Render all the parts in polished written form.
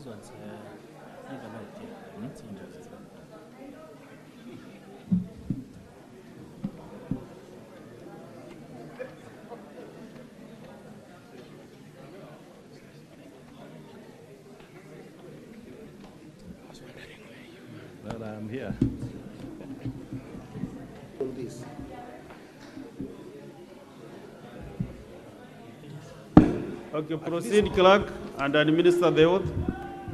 These ones, never mind. It's interesting. Well, I'm here. This. Okay, proceed, clerk, and administer the oath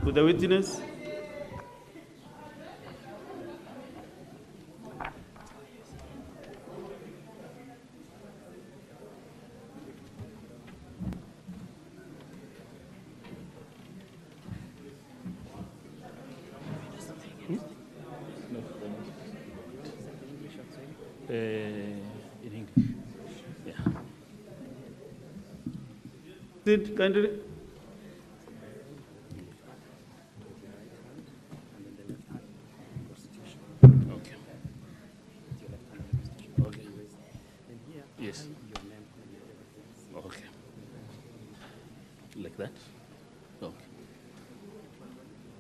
to the witness. In English. Yeah. Sit, kindly. Okay. Okay. Yes. Okay. Like that? Okay.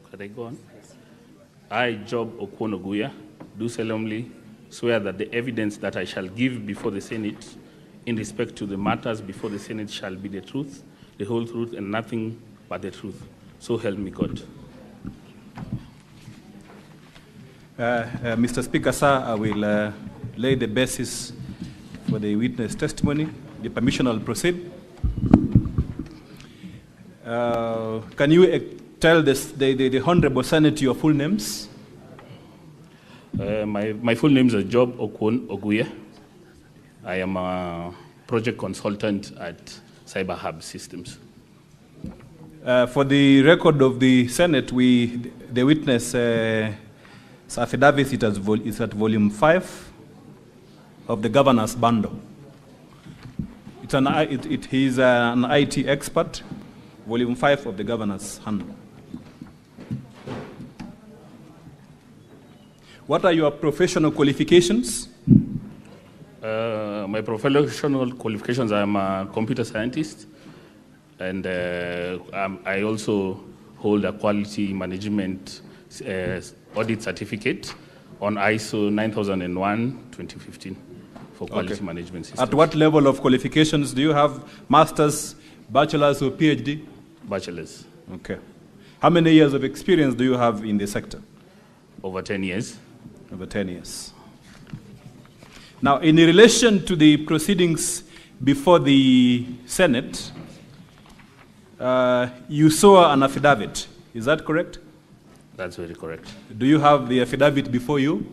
Can I go on? I, Job Okuono, do solemnly swear that the evidence that I shall give before the Senate in respect to the matters before the Senate shall be the truth, the whole truth, and nothing but the truth. So help me God. Mr. Speaker, sir, I will lay the basis for the witness testimony. The permission will proceed. Can you tell the Honorable Senate your full names? My full name is Job Okuono. I am a project consultant at Cyber Hub Systems. For the record of the Senate, the witness affidavit is at volume 5 of the governor's bundle. He's an IT expert, volume 5 of the governor's handle. What are your professional qualifications? My professional qualifications, I'm a computer scientist, and I also hold a quality management audit certificate on ISO 9001:2015 for quality management systems. At what level of qualifications do you have? Master's, bachelor's, or PhD? Bachelor's. Okay. How many years of experience do you have in the sector? Over 10 years. Over 10 years. Now, in relation to the proceedings before the Senate, you saw an affidavit. Is that correct? That's very correct. Do you have the affidavit before you?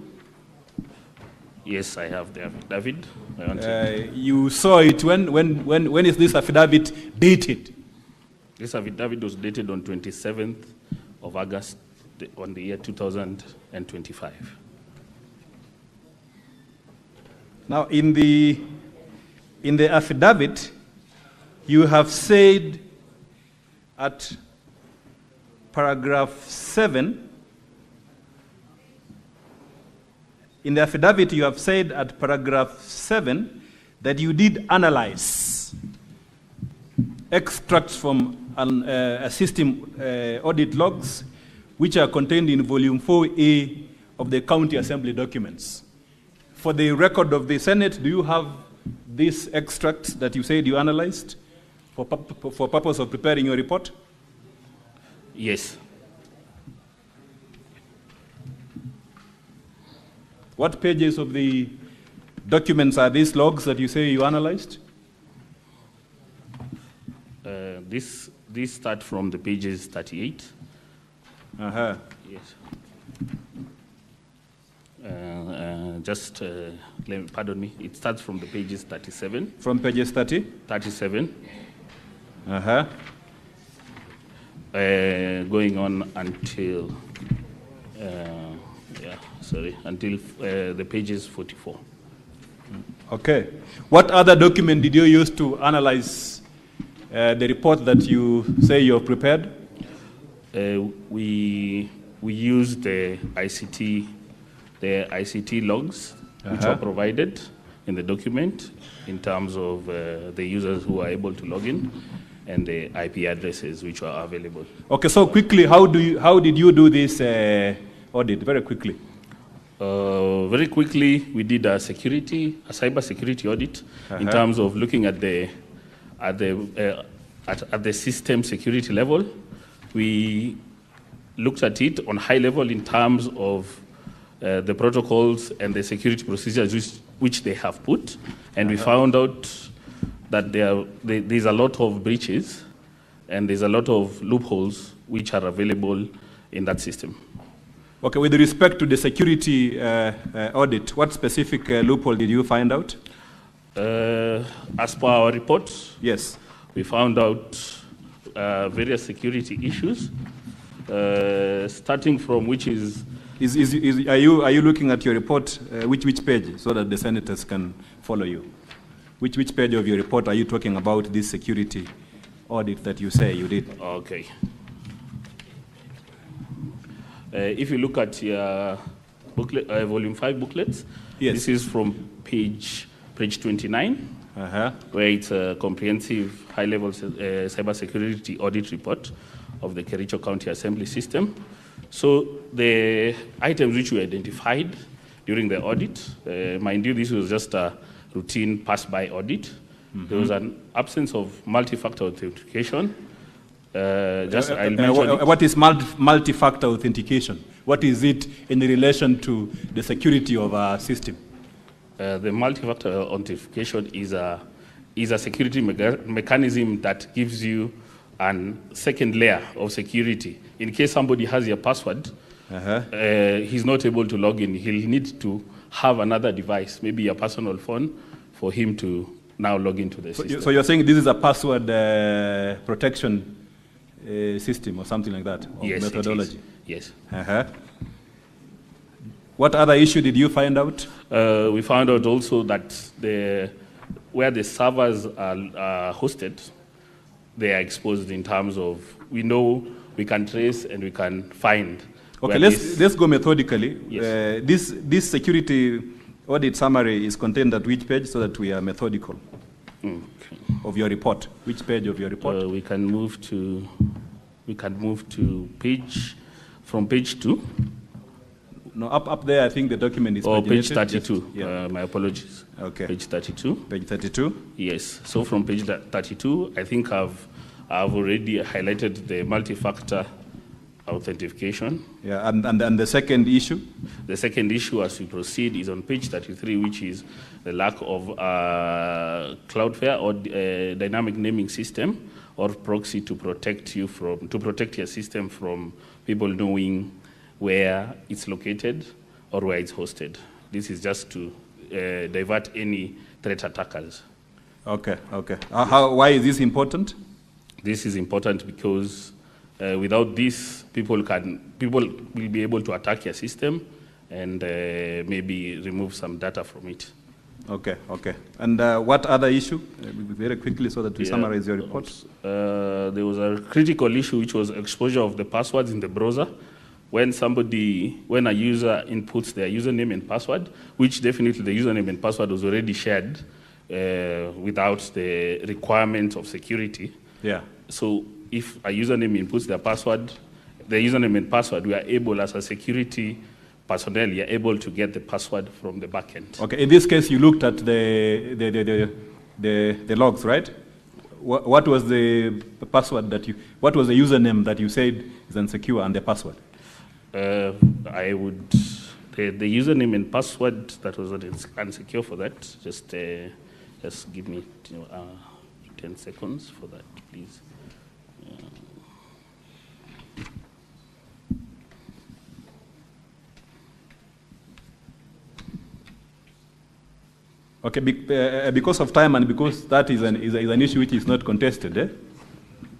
Yes, I have the affidavit. You saw it when is this affidavit dated? This affidavit was dated on 27th of August on the year 2025. Now, in the affidavit, you have said at paragraph 7, in the affidavit you have said at paragraph 7 that you did analyze extracts from a system audit logs which are contained in volume 4A of the county assembly documents. For the record of the Senate, do you have these extracts that you said you analyzed for purpose of preparing your report? Yes. What pages of the documents are these logs that you say you analyzed? This start from the pages 38. Uh-huh. Yes. Pardon me, it starts from the pages 37. From pages 30? 37. Uh-huh. Going on until, until the pages 44. Okay. What other document did you use to analyze the report that you say you have prepared? We used the ICT logs which were provided in the document in terms of the users who are able to log in. and the IP addresses which were available. Okay, so quickly, how did you do this audit? Very quickly. Very quickly, we did a cyber security audit in terms of looking at the system security level. We looked at it on high level in terms of the protocols and the security procedures which they have put, and we found out that there's a lot of breaches and there's a lot of loopholes which are available in that system. Okay, with respect to the security audit, what specific loophole did you find out? As per our report, yes, we found out various security issues, starting from which is... Are you looking at your report, which page, so that the senators can follow you? Which page of your report are you talking about this security audit that you say you did? Okay. If you look at your booklet, volume 5 booklets, yes. This is from page 29, where it's a comprehensive high-level cybersecurity audit report of the Kericho County Assembly system. So the items which we identified during the audit, mind you, this was just a routine pass-by audit. There was an absence of multi-factor authentication. What is multi-factor authentication? What is it in relation to the security of our system? The multi-factor authentication is a security mechanism that gives you a second layer of security. In case somebody has your password, he's not able to log in. He'll need to have another device, maybe a personal phone, for him to now log into the system. So you're saying this is a password protection system or something like that? Yes, methodology? Yes. What other issue did you find out? We found out also that where the servers are hosted, they are exposed in terms of, we know we can trace and we can find. Okay, let's go methodically. Yes. This security audit summary is contained at which page, so that we are methodical? Okay. Of your report. Which page of your report? We can move to from page 2. No, up there I think the document is page 32. Just, yeah. My apologies. Okay. Page 32. Page 32. Yes. So from page 32, I think I've already highlighted the multi-factor authentication. Yeah, and the second issue? The second issue, as we proceed, is on page 33, which is the lack of Cloudflare or dynamic naming system or proxy to protect your system from people knowing where it's located or where it's hosted. This is just to divert any threat attackers. Okay. Why is this important? This is important because without this, people will be able to attack your system and maybe remove some data from it. Okay. And what other issue? Very quickly, so that we summarize your report. There was a critical issue, which was exposure of the passwords in the browser. When a user inputs their username and password, which definitely the username and password was already shared without the requirement of security. Yeah. So if a username inputs their password, the username and password, we are able, as a security personnel, you are able to get the password from the backend. Okay. In this case, you looked at the logs, right? What was the password what was the username that you said is unsecure, and the password? The username and password that was unsecure for that, just give me 10 seconds for that, please. Okay, because of time and because that is an issue which is not contested,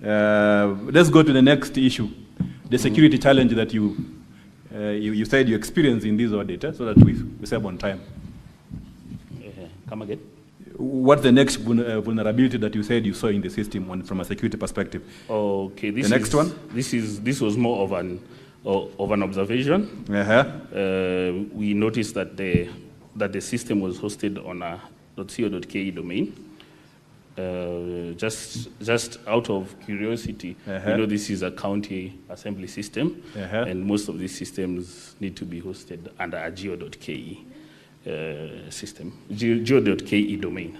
let's go to the next issue, the security challenge that you said you experienced in this audit, so that we save on time. Come again? What's the next vulnerability that you said you saw in the system from a security perspective? Okay, the next one. This was more of an observation. We noticed that the system was hosted on a .co.ke domain, Just out of curiosity, you know, this is a county assembly system, and most of these systems need to be hosted under a geo.ke system, geo.ke domain.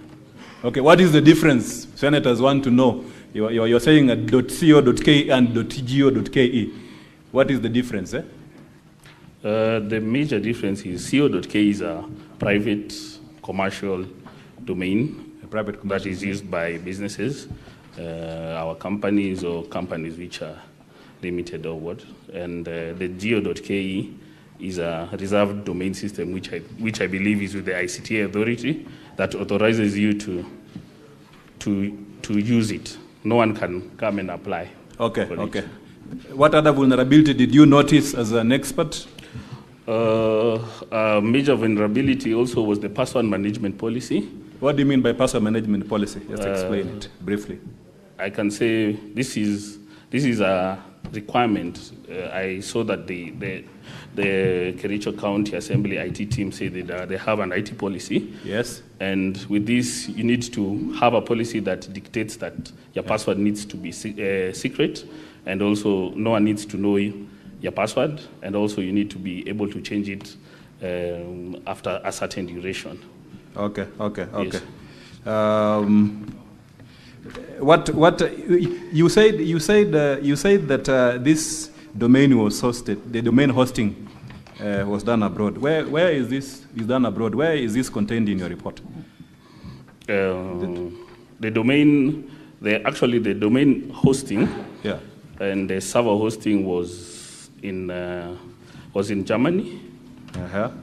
Okay, what is the difference? Senators want to know. You're saying a .co.ke and .go.ke. What is the difference? The major difference is co.ke is a private commercial domain that is used by businesses, our companies or companies which are limited or what. And the geo.ke is a reserved domain system which I believe is with the ICT authority that authorizes you to use it. No one can come and apply. Okay. What other vulnerability did you notice as an expert? A major vulnerability also was the password management policy. What do you mean by password management policy? Just explain it briefly. I can say this is a requirement. I saw that the Kericho County Assembly IT team say that they have an IT policy. Yes. And with this, you need to have a policy that dictates that your password needs to be secret, and also no one needs to know your password, and also you need to be able to change it after a certain duration. Okay. Yes. What you said that this domain was hosted. The domain hosting was done abroad. Where is this done abroad? Where is this contained in your report? The domain hosting, yeah, and the server hosting was in Germany.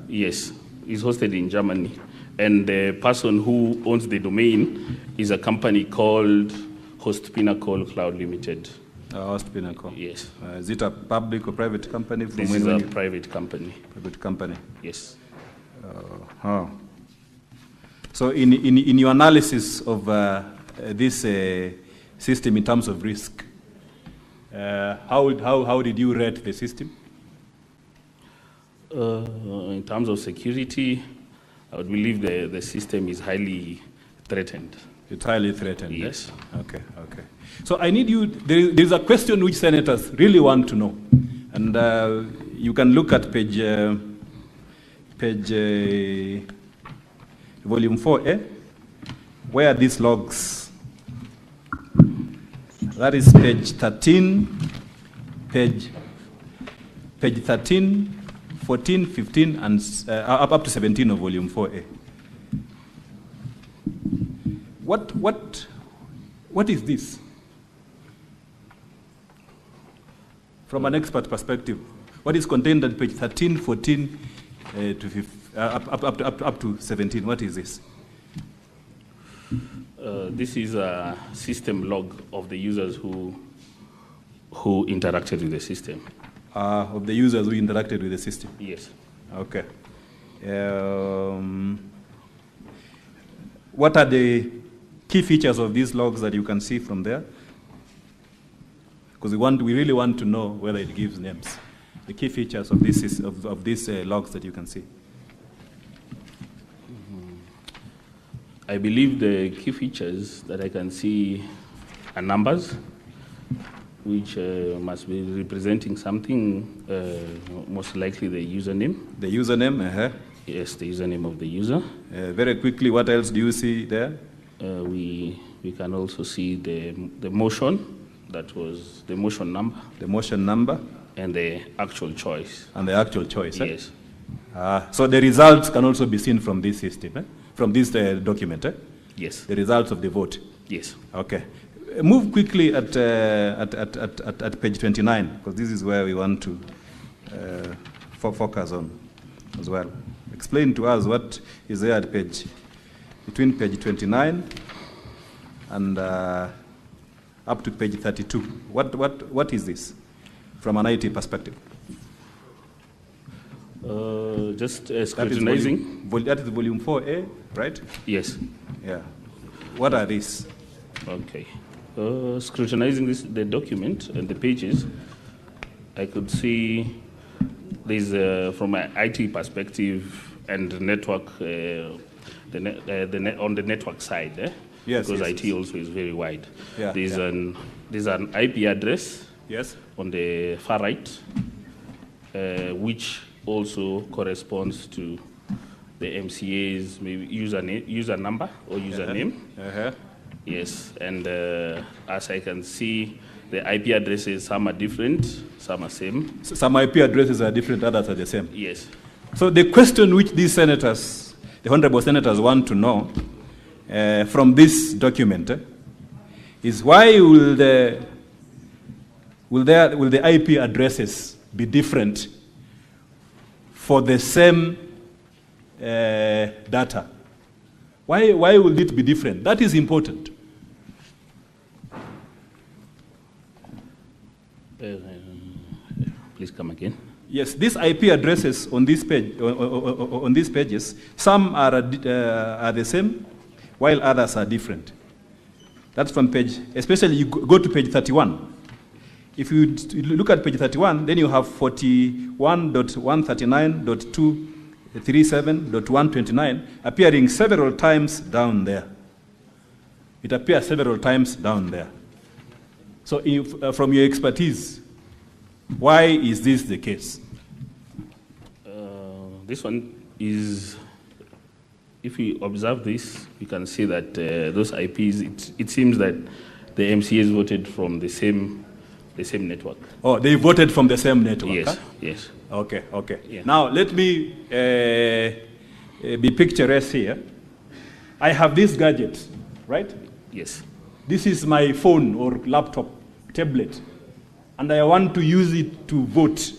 Yes, it's hosted in Germany. And the person who owns the domain is a company called Host Pinnacle Cloud Limited. Host Pinnacle. Yes. Is it a public or private company? This is a private company. Private company. Yes. So in your analysis of this system in terms of risk, how did you rate the system? In terms of security, I would believe the system is highly threatened. It's highly threatened. Yes. Okay. So I need you, there's a question which senators really want to know. And you can look at page volume 4A, where these logs, that is page 13, page 13, 14, 15, and up to 17 of volume 4A. What is this? From an expert perspective, what is contained on page 13, 14 to 15, up to 17? What is this? This is a system log of the users who interacted with the system. Of the users who interacted with the system? Yes. Okay. What are the key features of these logs that you can see from there? Because we really want to know whether it gives names. The key features of these logs that you can see. I believe the key features that I can see are numbers, which must be representing something, most likely the username. The username, Yes, the username of the user. Very quickly, what else do you see there? We can also see the motion, that was the motion number. The motion number. And the actual choice. And the actual choice, yes. So the results can also be seen from this system, from this document, Yes. The results of the vote. Yes. Okay. Move quickly at page 29, because this is where we want to focus on as well. Explain to us what is there at between page 29 and up to page 32. What is this from an IT perspective? Just scrutinizing. That is volume 4A, right? Yes. Yeah. What are these? Okay. Scrutinizing the document and the pages, I could see there's from an IT perspective and network, on the network side, Yes, because yes, IT also is very wide. Yeah, There's yeah. an IP address Yes. on the far right, which also corresponds to the MCA's maybe user number or username. Uh-huh. Yes, and as I can see, the IP addresses, some are different, some are same. So some IP addresses are different, others are the same. Yes. So the question which these senators, the honorable senators, want to know from this document is why will the IP addresses be different for the same data? Why will it be different? That is important. Please come again. Yes, these IP addresses on this page, on these pages, some are the same, while others are different. That's from page, especially you go to page 31. If you look at page 31, then you have 41.139.237.129 appearing several times down there. It appears several times down there. So if, from your expertise, why is this the case? This one is, if you observe this, you can see that those IPs, it seems that the MCAs voted from the same network. Oh, they voted from the same network? Yes, huh? yes. Okay, okay. Yeah. Now, let me be picturesque here. I have this gadget, right? Yes. This is my phone or laptop, tablet, and I want to use it to vote.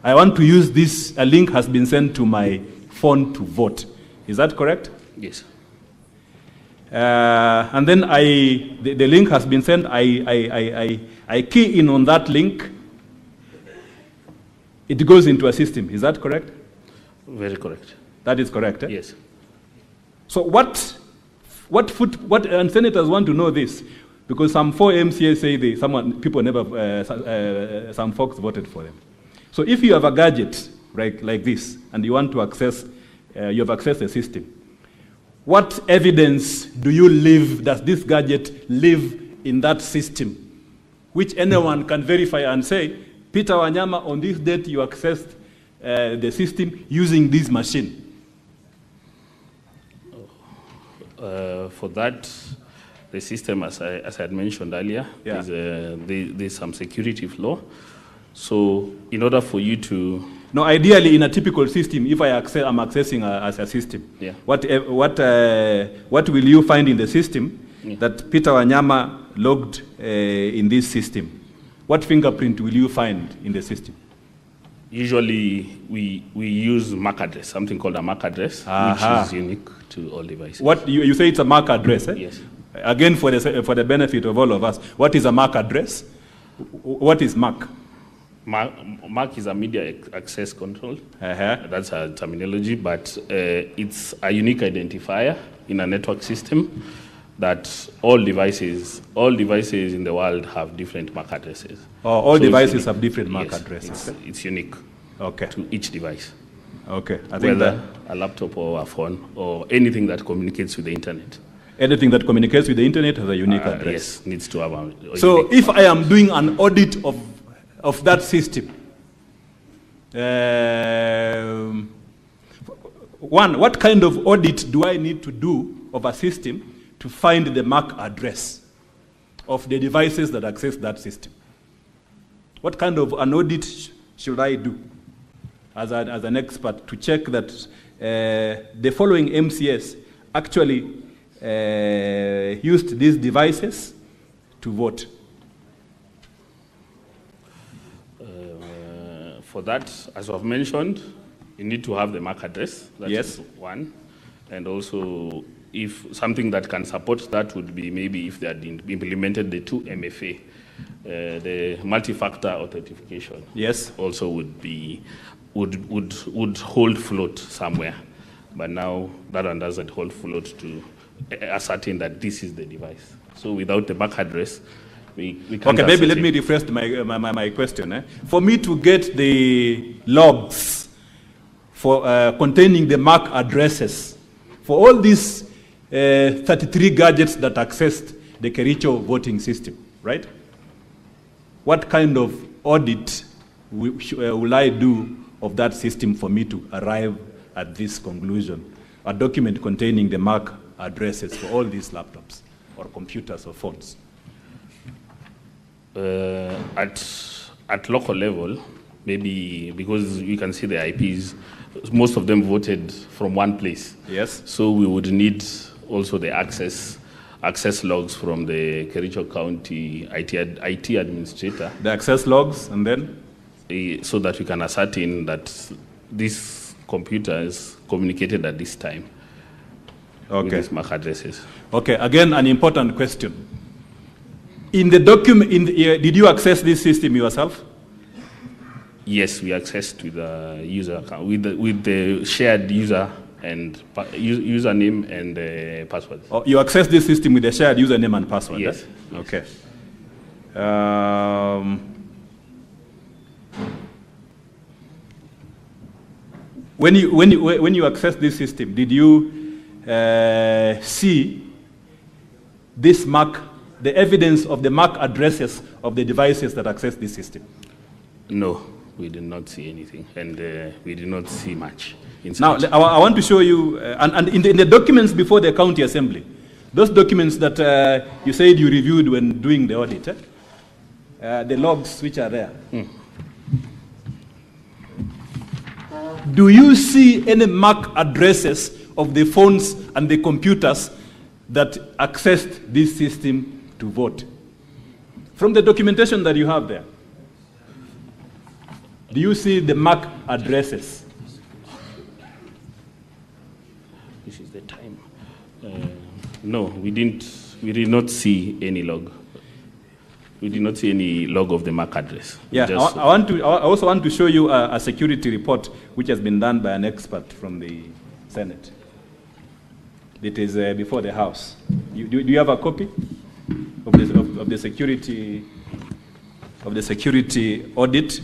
I want to use this, a link has been sent to my phone to vote. Is that correct? Yes. And then the link has been sent, I key in on that link, it goes into a system. Is that correct? Very correct. That is correct, eh? Yes. So and senators want to know this, because some 4 MCAs say some folks voted for them. So if you have a gadget like this, and you want to access, you have accessed the system, what evidence does this gadget live in that system, which anyone can verify and say, Peter Wanyama, on this date you accessed the system using this machine? For that, the system, as I had mentioned earlier, Yeah. there's some security flaw. So in order for you to... No, ideally in a typical system, if I'm accessing as a system, Yeah. what will you find in the system that Peter Wanyama logged in this system? What fingerprint will you find in the system? Usually we use MAC address, something called a MAC address, which is unique to all devices. What you say it's a MAC address, eh? Yes. Again, for the benefit of all of us, what is a MAC address? What is MAC? MAC is a media access control. Uh-huh. That's a terminology, but it's a unique identifier in a network system that all devices in the world have different MAC addresses. Oh, all So devices have different MAC yes, addresses. It's unique Okay. to each device, Okay. I think whether a laptop or a phone or anything that communicates with the internet. anything that communicates with the internet has a unique address. Yes, needs to have a So unique. if I am doing an audit of that system, what kind of audit do I need to do of a system to find the MAC address of the devices that access that system? What kind of an audit should I do as an expert to check that the following MCS actually used these devices to vote? For that, as I've mentioned, you need to have the MAC address. That Yes. is one. And also, if something that can support that would be maybe if they had implemented the 2 MFA, the multi-factor authentication. Yes. Also would hold float somewhere. But now that one doesn't hold float to ascertain that this is the device. So without the MAC address, we can't Okay, maybe let ascertain. me rephrase my question. For me to get the logs for containing the MAC addresses for all these 33 gadgets that accessed the Kericho voting system, right? What kind of audit will I do of that system for me to arrive at this conclusion? A document containing the MAC addresses for all these laptops or computers or phones. At local level, maybe because you can see the IPs, most of them voted from one place. Yes. So we would need also the access logs from the Kericho County IT administrator. The access logs, and then? So that we can ascertain that this computer is communicated at this time. Okay. With these MAC addresses. Okay, again, an important question. In the document, did you access this system yourself? Yes, we accessed with the user account, with the shared user and username and password. Oh, you accessed this system with the shared username and password? Yes. Yes. Okay. When you access this system, did you see this MAC, the evidence of the MAC addresses of the devices that access this system? No, we did not see anything, and we did not see much. Now, I want to show you, and in the documents before the county assembly, those documents that you said you reviewed when doing the audit, the logs which are there. Do you see any MAC addresses of the phones and the computers that accessed this system to vote? From the documentation that you have there, do you see the MAC addresses? This is the time. No, we did not see any log. We did not see any log of the MAC address. Yeah, I also want to show you a security report which has been done by an expert from the Senate. It is before the House. Do you have a copy of the security audit?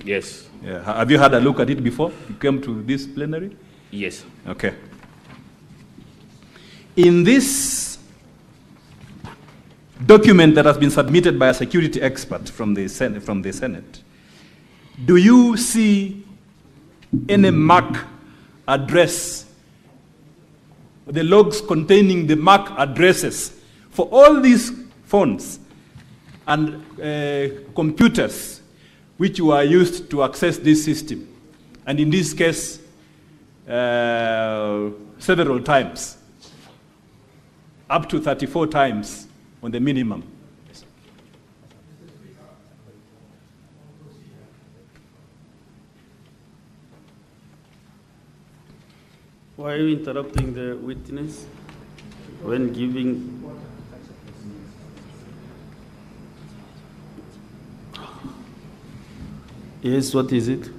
Yes. Yeah. Have you had a look at it before you came to this plenary? Yes. Okay. In this document that has been submitted by a security expert from the Senate, do you see any MAC address, the logs containing the MAC addresses for all these phones and computers which were used to access this system? And in this case, several times, up to 34 times on the minimum. Why are you interrupting the witness when giving? Yes, what is it?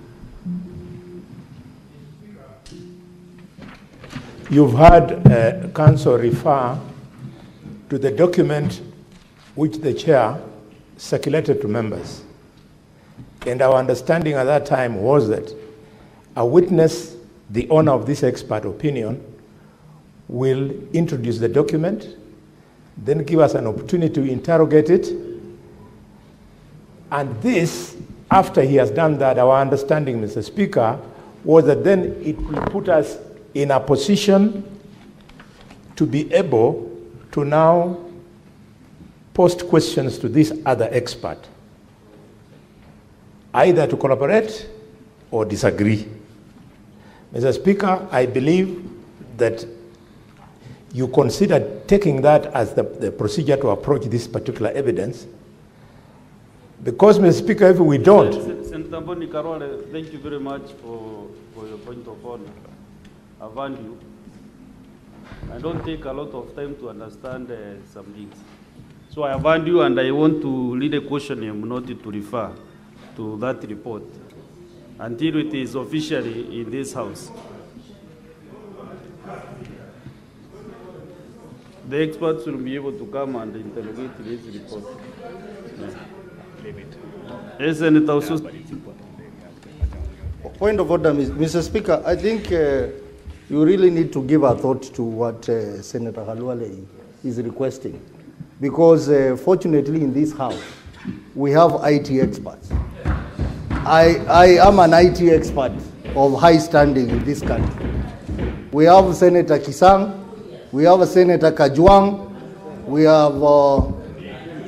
You've had counsel refer to the document which the chair circulated to members. And our understanding at that time was that a witness, the owner of this expert opinion, will introduce the document, then give us an opportunity to interrogate it. And this, after he has done that, our understanding, Mr. Speaker, was that then it will put us in a position to be able to now post questions to this other expert, either to collaborate or disagree. Mr. Speaker, I believe that you consider taking that as the procedure to approach this particular evidence, because, Mr. Speaker, if we don't... Senator Mboni Karole, thank you very much for your point of order. I value you. I don't take a lot of time to understand some things. So I value you, and I want to lead a question not to refer to that report until it is officially in this House. The experts will be able to come and interrogate this report. Yes, Senator. Point of order, Mr. Speaker. I think you really need to give a thought to what Senator Halwale is requesting. Because fortunately in this house, we have IT experts. I am an IT expert of high standing in this country. We have Senator Kisang, we have Senator Kajwang, we have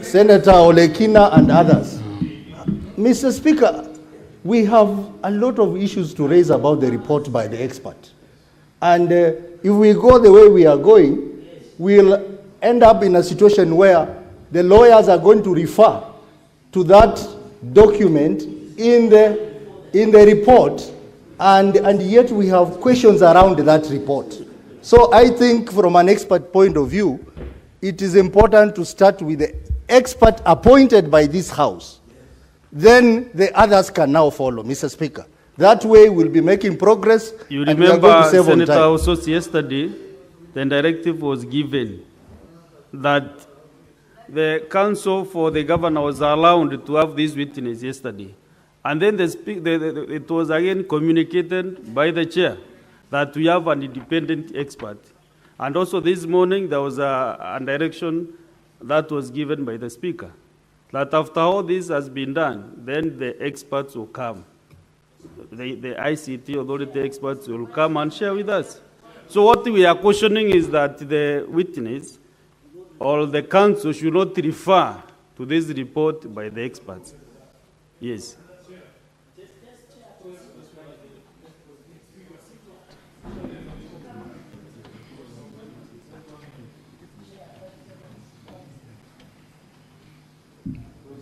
Senator Olekina and others. Mr. Speaker, we have a lot of issues to raise about the report by the expert. And if we go the way we are going, we'll end up in a situation where the lawyers are going to refer to that document in the report, and yet we have questions around that report. So I think from an expert point of view, it is important to start with the expert appointed by this House. Then the others can now follow, Mr. Speaker. That way we'll be making progress. You and we are remember, going to save on Senator, time. also yesterday, the directive was given that the counsel for the governor was allowed to have this witness yesterday. And then it was again communicated by the chair that we have an independent expert. And also this morning, there was a direction that was given by the speaker, that after all this has been done, then the experts will come. The ICT authority experts will come and share with us. So what we are cautioning is that the witness or the counsel should not refer to this report by the experts. Yes.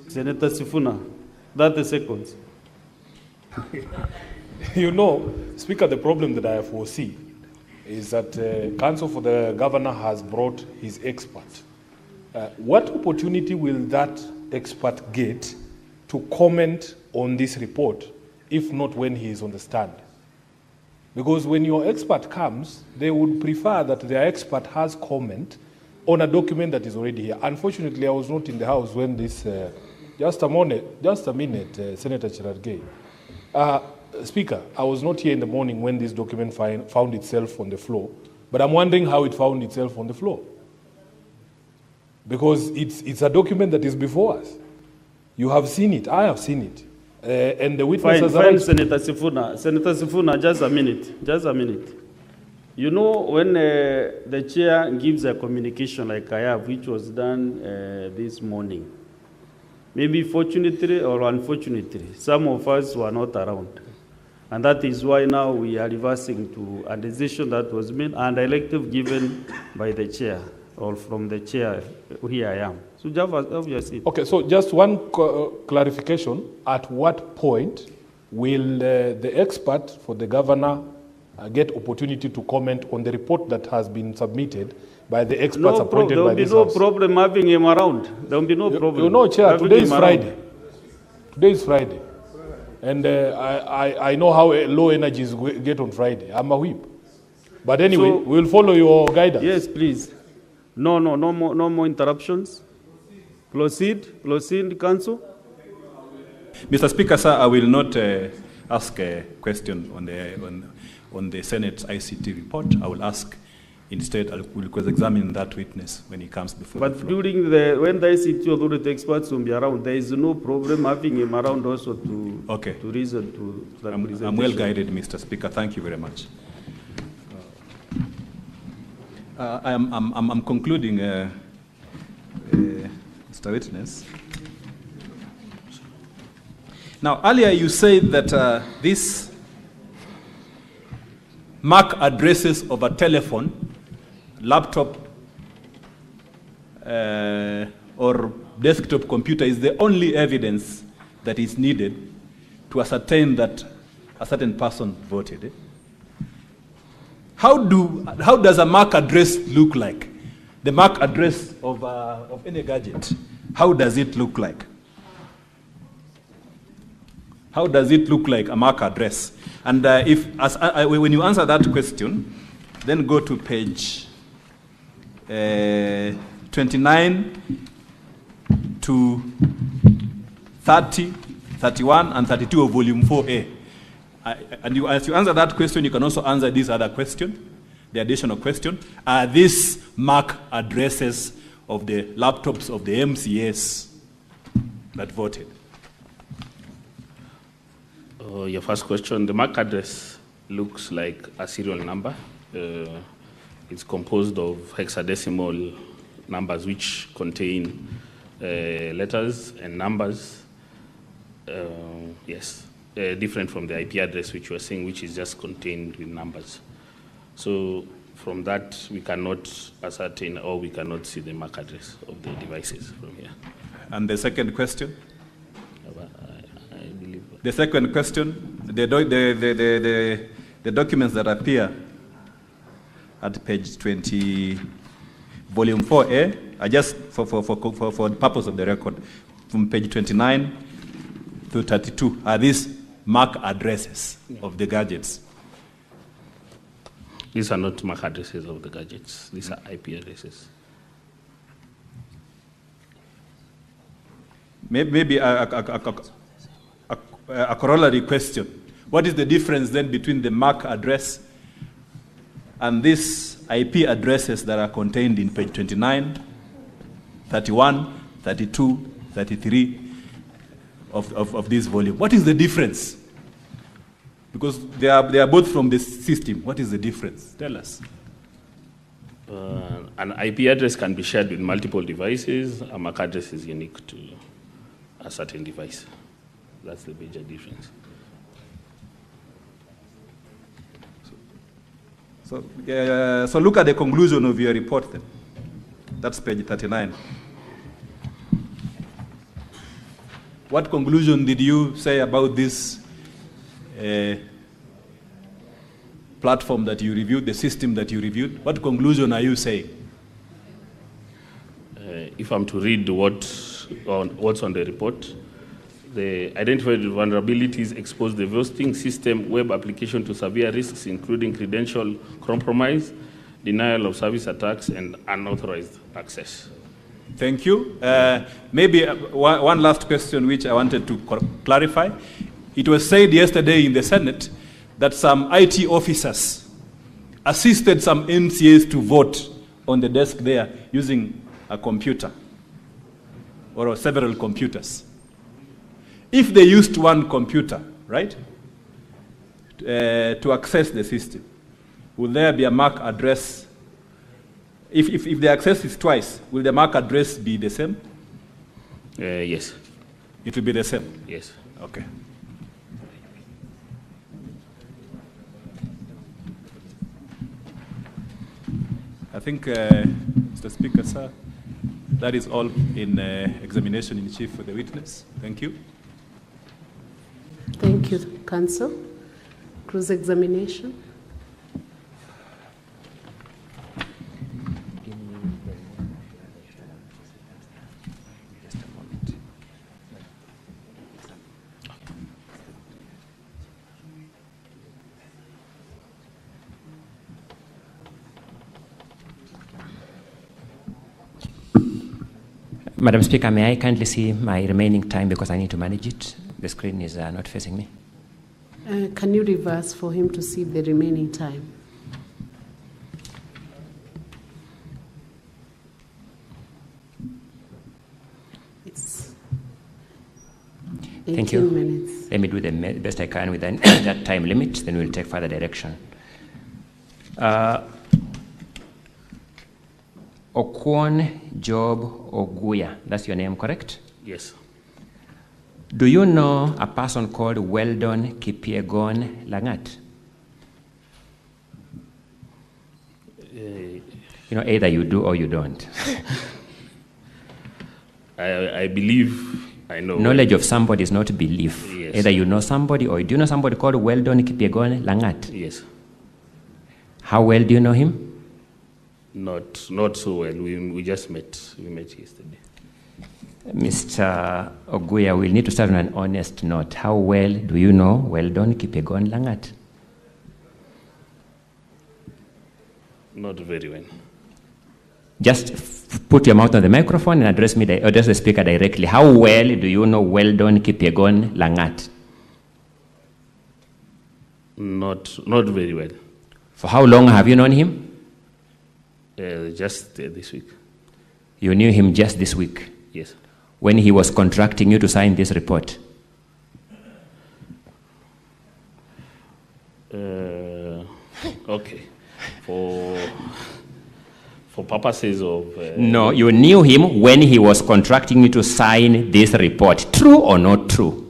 Senator Sifuna, 30 seconds. You know, Speaker, the problem that I foresee is that counsel for the governor has brought his expert. What opportunity will that expert get to comment on this report, if not when he is on the stand? Because when your expert comes, they would prefer that their expert has comment on a document that is already here. Unfortunately, I was not in the House when this, just a minute, Senator Cherargei. Speaker, I was not here in the morning when this document found itself on the floor, but I'm wondering how it found itself on the floor. Because it's a document that is before us. You have seen it, I have seen it. And the witnesses are... Fine, Senator Sifuna, just a minute. You know, when the chair gives a communication like I have, which was done this morning, maybe fortunately or unfortunately, some of us were not around. And that is why now we are reversing to a decision that was made and elective given by the chair, or from the chair, here I am. So just have your seat. Okay, so just one clarification. At what point will the expert for the governor get opportunity to comment on the report that has been submitted by the experts appointed by this House? There will be no problem having him around. There will be no problem. You know, Chair, today is Friday. Today is Friday. And I know how low energies get on Friday. I'm a whip. But anyway, we'll follow your guidance. Yes, please. No more interruptions. Proceed, Council. Mr. Speaker, sir, I will not ask a question on the Senate's ICT report. I will ask instead, I will cross-examine that witness when he comes before the floor. But when the ICT authority experts will be around, there is no problem having him around also to reason to that presentation. I'm well guided, Mr. Speaker. Thank you very much. I'm concluding, Mr. Witness. Now, earlier you said that these MAC addresses of a telephone, laptop, or desktop computer is the only evidence that is needed to ascertain that a certain person voted. How does a MAC address look like? The MAC address of any gadget, how does it look like? How does it look like, a MAC address? And when you answer that question, then go to page 29 to 30, 31, and 32 of volume 4A. as you answer that question, you can also answer this other question, the additional question. Are these MAC addresses of the laptops of the MCAs that voted? Your first question, the MAC address looks like a serial number. It's composed of hexadecimal numbers which contain letters and numbers. Yes, different from the IP address which you are saying, which is just contained with numbers. So from that, we cannot ascertain or we cannot see the MAC address of the devices from here. And the second question? I believe. The second question, the documents that appear at page 20, volume 4A, are just for the purpose of the record, from page 29 to 32, are these MAC addresses of the gadgets? These are not MAC addresses of the gadgets. These are IP addresses. Maybe a corollary question. What is the difference then between the MAC address and these IP addresses that are contained in page 29, 31, 32, 33 of this volume? What is the difference? Because they are both from the system. What is the difference? Tell us. An IP address can be shared with multiple devices. A MAC address is unique to a certain device. That's the major difference. So look at the conclusion of your report then. That's page 39. What conclusion did you say about this platform that you reviewed, the system that you reviewed? What conclusion are you saying? If I'm to read what's on the report, the identified vulnerabilities expose the hosting system web application to severe risks, including credential compromise, denial of service attacks, and unauthorized access. Thank you. Maybe one last question which I wanted to clarify. It was said yesterday in the Senate that some IT officers assisted some MCAs to vote on the desk there using a computer or several computers. If they used one computer, right, to access the system, will there be a MAC address? If the access is twice, will the MAC address be the same? Yes. It will be the same? Yes. Okay. I think, Mr. Speaker, sir, that is all in examination in chief for the witness. Thank you. Thank you, Counsel. Cross-examination. Madam Speaker, may I kindly see my remaining time because I need to manage it? The screen is not facing me. Can you reverse for him to see the remaining time? It's 18 Thank you. minutes. Let me do the best I can within that time limit, then we'll take further direction. Okwon Job Oguya, that's your name, correct? Yes. Do you know a person called Weldon Kipiegon Langat? You know, either you do or you don't. I believe I know. Knowledge of somebody is not belief. Yes. Either you know somebody or do you know somebody called Weldon Kipiegon Langat? Yes. How well do you know him? Not so well. We just met. We met yesterday. Mr. Oguya, we'll need to start on an honest note. How well do you know Weldon Kipiegon Langat? Not very well. Just put your mouth on the microphone and address the speaker directly. How well do you know Weldon Kipiegon Langat? Not very well. For how long have you known him? Just this week. You knew him just this week, Yes. when he was contracting you to sign this report. Okay. For purposes of... No, you knew him when he was contracting you to sign this report. True or not true?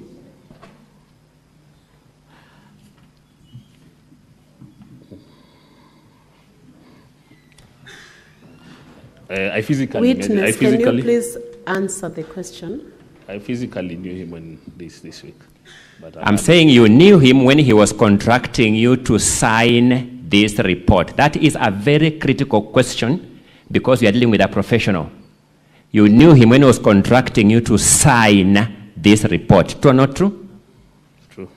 I physically... Witness, can you please answer the question? I physically knew him when this week. But I'm saying you knew him when he was contracting you to sign this report. That is a very critical question because we are dealing with a professional. You knew him when he was contracting you to sign this report. True or not true? True.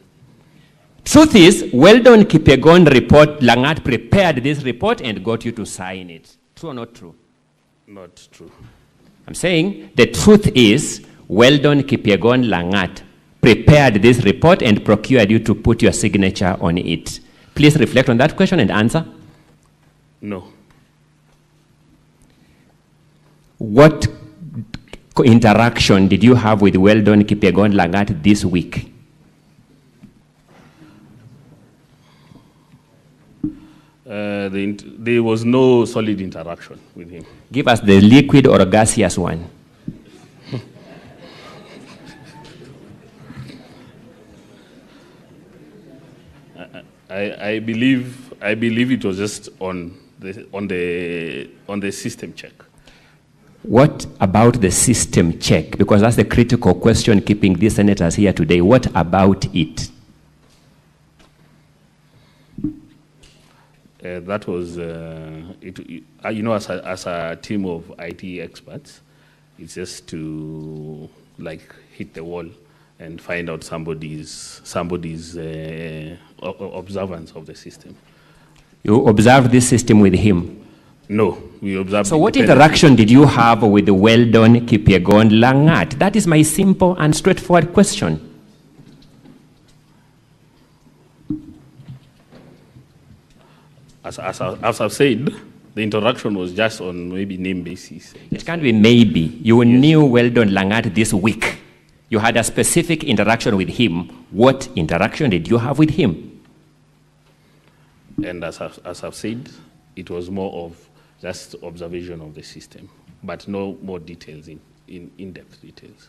Truth is, Weldon Kipyegon report, Langat prepared this report and got you to sign it. True or not true? Not true. I'm saying the truth is, Weldon Kipyegon Langat prepared this report and procured you to put your signature on it. Please reflect on that question and answer. No. What interaction did you have with Weldon Kipyegon Langat this week? There was no solid interaction with him. Give us the liquid or gaseous one. I believe it was just on the system check. What about the system check? Because that's the critical question keeping these senators here today. What about it? That was, as a team of IT experts, it's just to hit the wall and find out somebody's observance of the system. You observed this system with him? No, we observed. So what interaction did you have with the Weldon Kipyegon Langat? That is my simple and straightforward question. As I've said, the interaction was just on maybe name basis. It can't be maybe. You knew Weldon Langat this week. You had a specific interaction with him. What interaction did you have with him? And as I've said, it was more of just observation of the system, but no more details, in-depth details.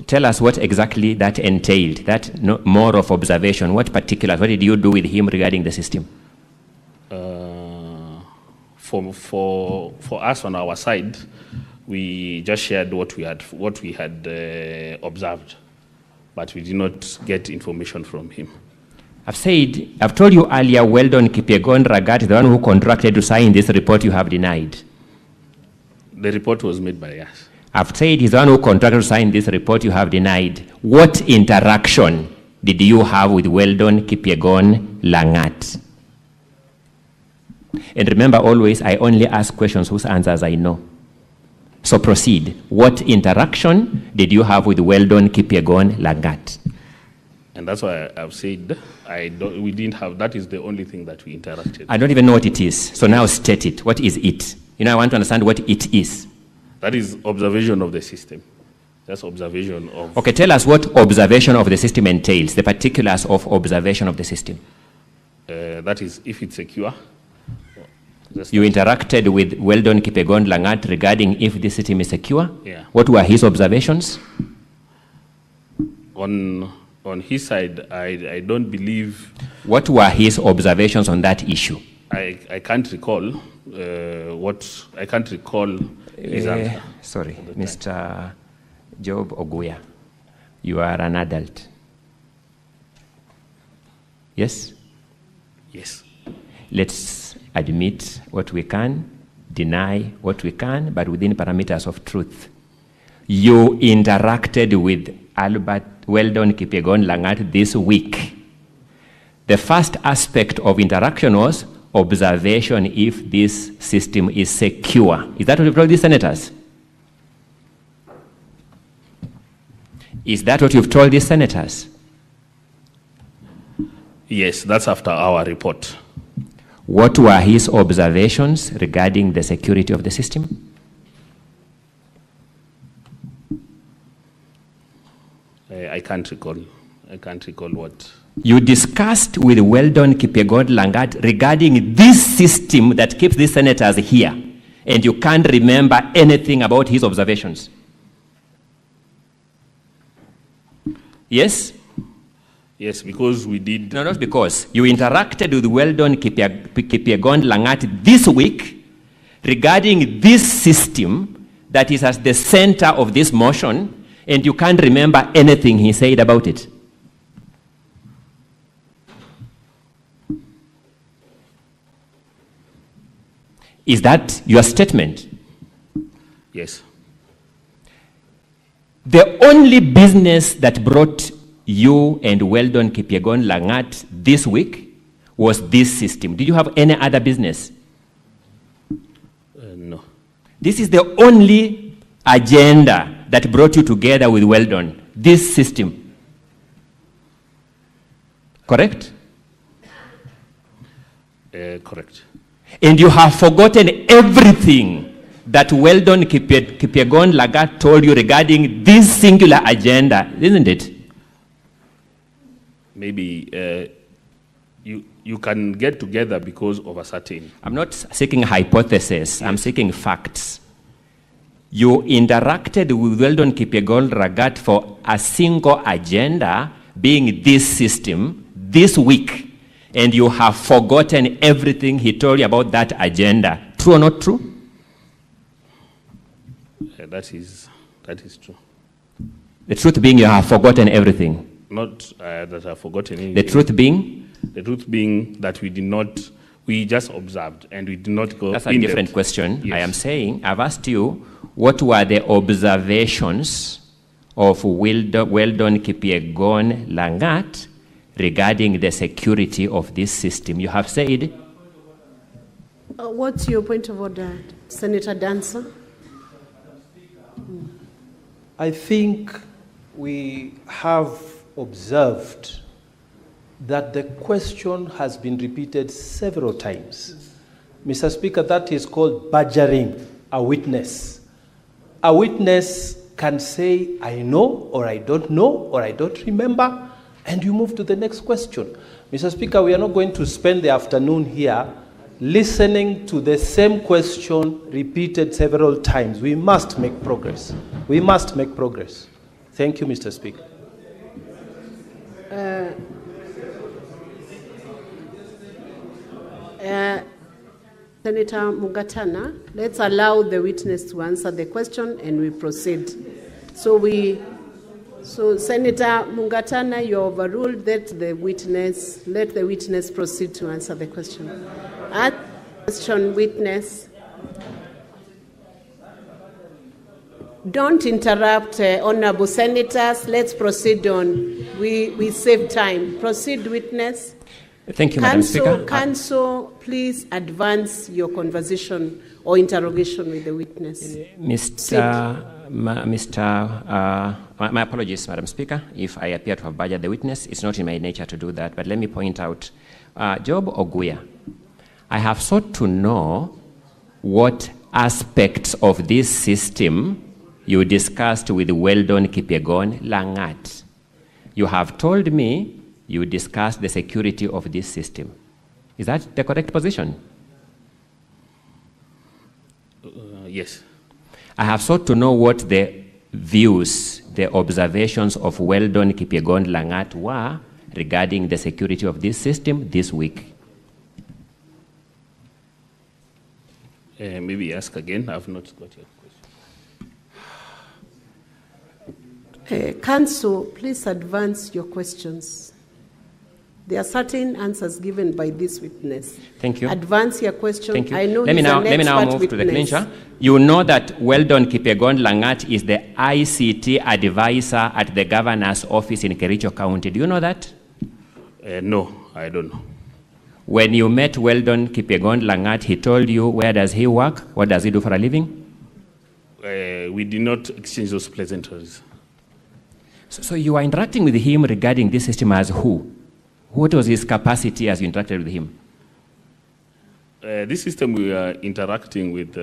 Tell us what exactly that entailed, that more of observation. What particulars, what did you do with him regarding the system? For us on our side, we just shared what we had observed, but we did not get information from him. I've told you earlier, Weldon Kipyegon Langat, the one who contracted to sign this report, you have denied. The report was made by us. I've said he's the one who contracted to sign this report, you have denied. What interaction did you have with Weldon Kipyegon Langat? And remember always, I only ask questions whose answers I know. So proceed. What interaction did you have with Weldon Kipyegon Langat? And that's why I've said we didn't have, that is the only thing that we interacted. I don't even know what it is. So now state it. What is it? I want to understand what it is. That is observation of the system. That's observation of... Okay, tell us what observation of the system entails, the particulars of observation of the system. That is, if it's secure. You interacted with Weldon Kipyegon Langat regarding if the system is secure? Yeah. What were his observations? On his side, I don't believe... What were his observations on that issue? I can't recall I can't recall his answer. Sorry, Mr. Job Oguya, you are an adult. Yes? Yes. Let's admit what we can, deny what we can, but within parameters of truth. You interacted with Weldon Kipyegon Langat this week. The first aspect of interaction was observation if this system is secure. Is that what you told these senators? Is that what you've told these senators? Yes, that's after our report. What were his observations regarding the security of the system? I can't recall. I can't recall what. You discussed with Weldon Kipyegon Langat regarding this system that keeps these senators here, and you can't remember anything about his observations. Yes? Yes, because we did. No, not because. You interacted with Weldon Kipyegon Langat this week regarding this system that is at the center of this motion, and you can't remember anything he said about it. Is that your statement? Yes. The only business that brought you and Weldon Kipyegon Langat this week was this system. Did you have any other business? No. This is the only agenda that brought you together with Weldon, this system. Correct? Correct. And you have forgotten everything that Weldon Kipyegon Langat told you regarding this singular agenda, isn't it? Maybe you can get together because of a certain. I'm not seeking hypothesis. Yes. I'm seeking facts. You interacted with Weldon Kipyegon Langat for a single agenda, being this system, this week, and you have forgotten everything he told you about that agenda. True or not true? That is true. The truth being you have forgotten everything. Not that I've forgotten anything. The truth being? The truth being that we just observed and we did not go. That's a different question. Yes. I am saying, I've asked you, what were the observations of Weldon Kipyegon Langat regarding the security of this system? You have said. What's your point of order, Senator Dancer? I think we have observed that the question has been repeated several times. Mr. Speaker, that is called badgering a witness. A witness can say, I know, or I don't know, or I don't remember, and you move to the next question. Mr. Speaker, we are not going to spend the afternoon here listening to the same question repeated several times. We must make progress. We must make progress. Thank you, Mr. Speaker. Senator Mugatana, let's allow the witness to answer the question and we proceed. So Senator Mugatana, you overruled that let the witness proceed to answer the question. Question, witness. Don't interrupt, honorable senators. Let's proceed on. We save time. Proceed, witness. Thank you, Madam Speaker. Counsel, please advance your conversation or interrogation with the witness. My apologies, Madam Speaker, if I appear to have badgered the witness. It's not in my nature to do that, but let me point out. Job Oguya, I have sought to know what aspects of this system you discussed with Weldon Kipyegon Langat. You have told me you discussed the security of this system. Is that the correct position? Yes. I have sought to know what the views, the observations of Weldon Kipyegon Langat were regarding the security of this system this week. Maybe ask again. I've not got your question. Counsel, please advance your questions. There are certain answers given by this witness. Thank you. Advance your question. Thank you. I know let me now move witness. to the clincher. You know that Weldon Kipyegon Langat is the ICT advisor at the governor's office in Kericho County. Do you know that? No, I don't know. When you met Weldon Kipyegon Langat, he told you where does he work? What does he do for a living? We did not exchange those pleasantries. So you are interacting with him regarding this system as who? What was his capacity as you interacted with him? This system, we are interacting with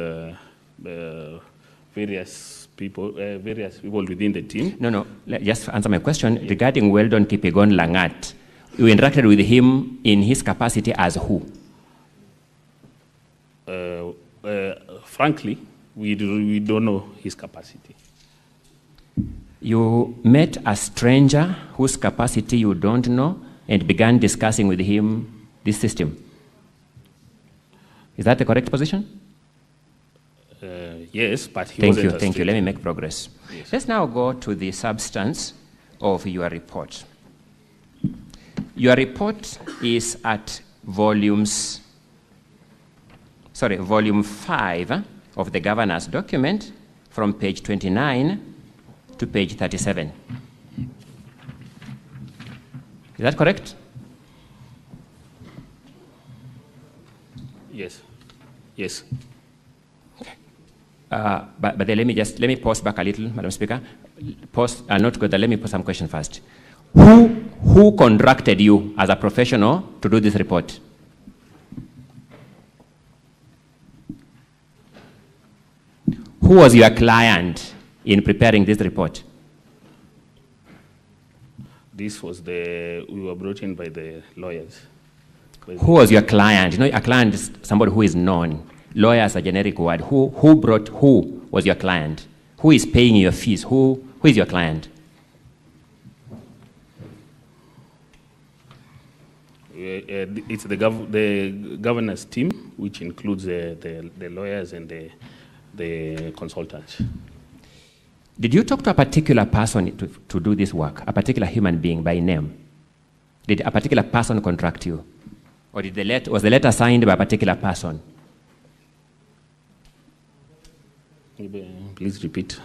various people within the team. No. Just answer my question. Regarding Weldon Kipyegon Langat, you interacted with him in his capacity as who? Frankly, we don't know his capacity. You met a stranger whose capacity you don't know and began discussing with him this system. Is that the correct position? Yes, but he Thank wasn't you, a thank you. Let stranger. me make progress. Yes. Let's now go to the substance of your report. Your report is at volume 5 of the governor's document from page 29 to page 37. Is that correct? Yes. Yes. But then let me pause back a little, Madam Speaker. Pause, not go there. Let me pose some question first. Who contracted you as a professional to do this report? Who was your client in preparing this report? This was we were brought in by the lawyers. Who was your client? You know, a client is somebody who is known. Lawyer is a generic word. Who was your client? Who is paying your fees? Who is your client? It's the governor's team, which includes the lawyers and the consultants. Did you talk to a particular person to do this work, a particular human being by name? Did a particular person contract you? Or was the letter signed by a particular person? Please repeat.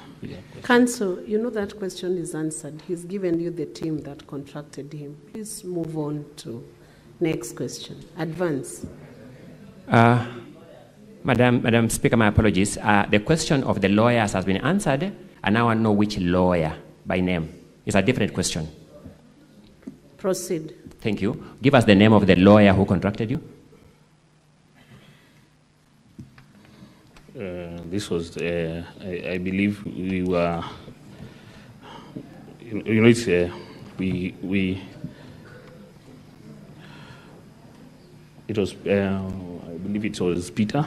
Counsel, you know that question is answered. He's given you the team that contracted him. Please move on to next question. Advance. Madam Speaker, my apologies. The question of the lawyers has been answered, and now I know which lawyer by name. It's a different question. Proceed. Thank you. Give us the name of the lawyer who contracted you. This was, I believe, we were. You know, it's we. It was, I believe, it was Peter.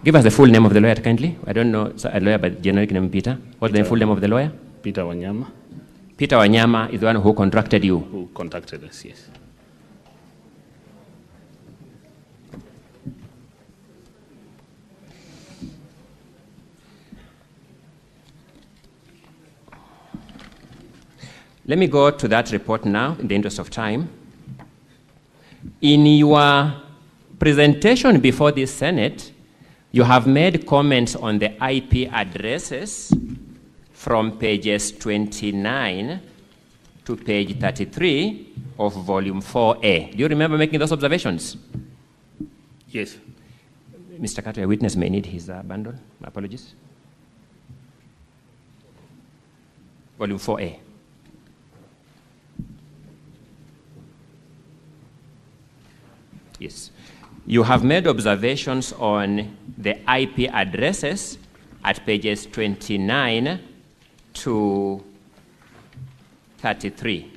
Give us the full name of the lawyer, kindly. I don't know a lawyer, but generic name Peter. What's the full name of the lawyer? Peter Wanyama. Peter Wanyama is the one who contracted you. Who contacted us? Yes. Let me go to that report now, in the interest of time. In your presentation before the Senate, you have made comments on the IP addresses from pages 29 to page 33 of volume 4A. Do you remember making those observations? Yes. Mr. Carter, a witness may need his bundle. My apologies. Volume 4A. Yes. You have made observations on the IP addresses at pages 29 to 33.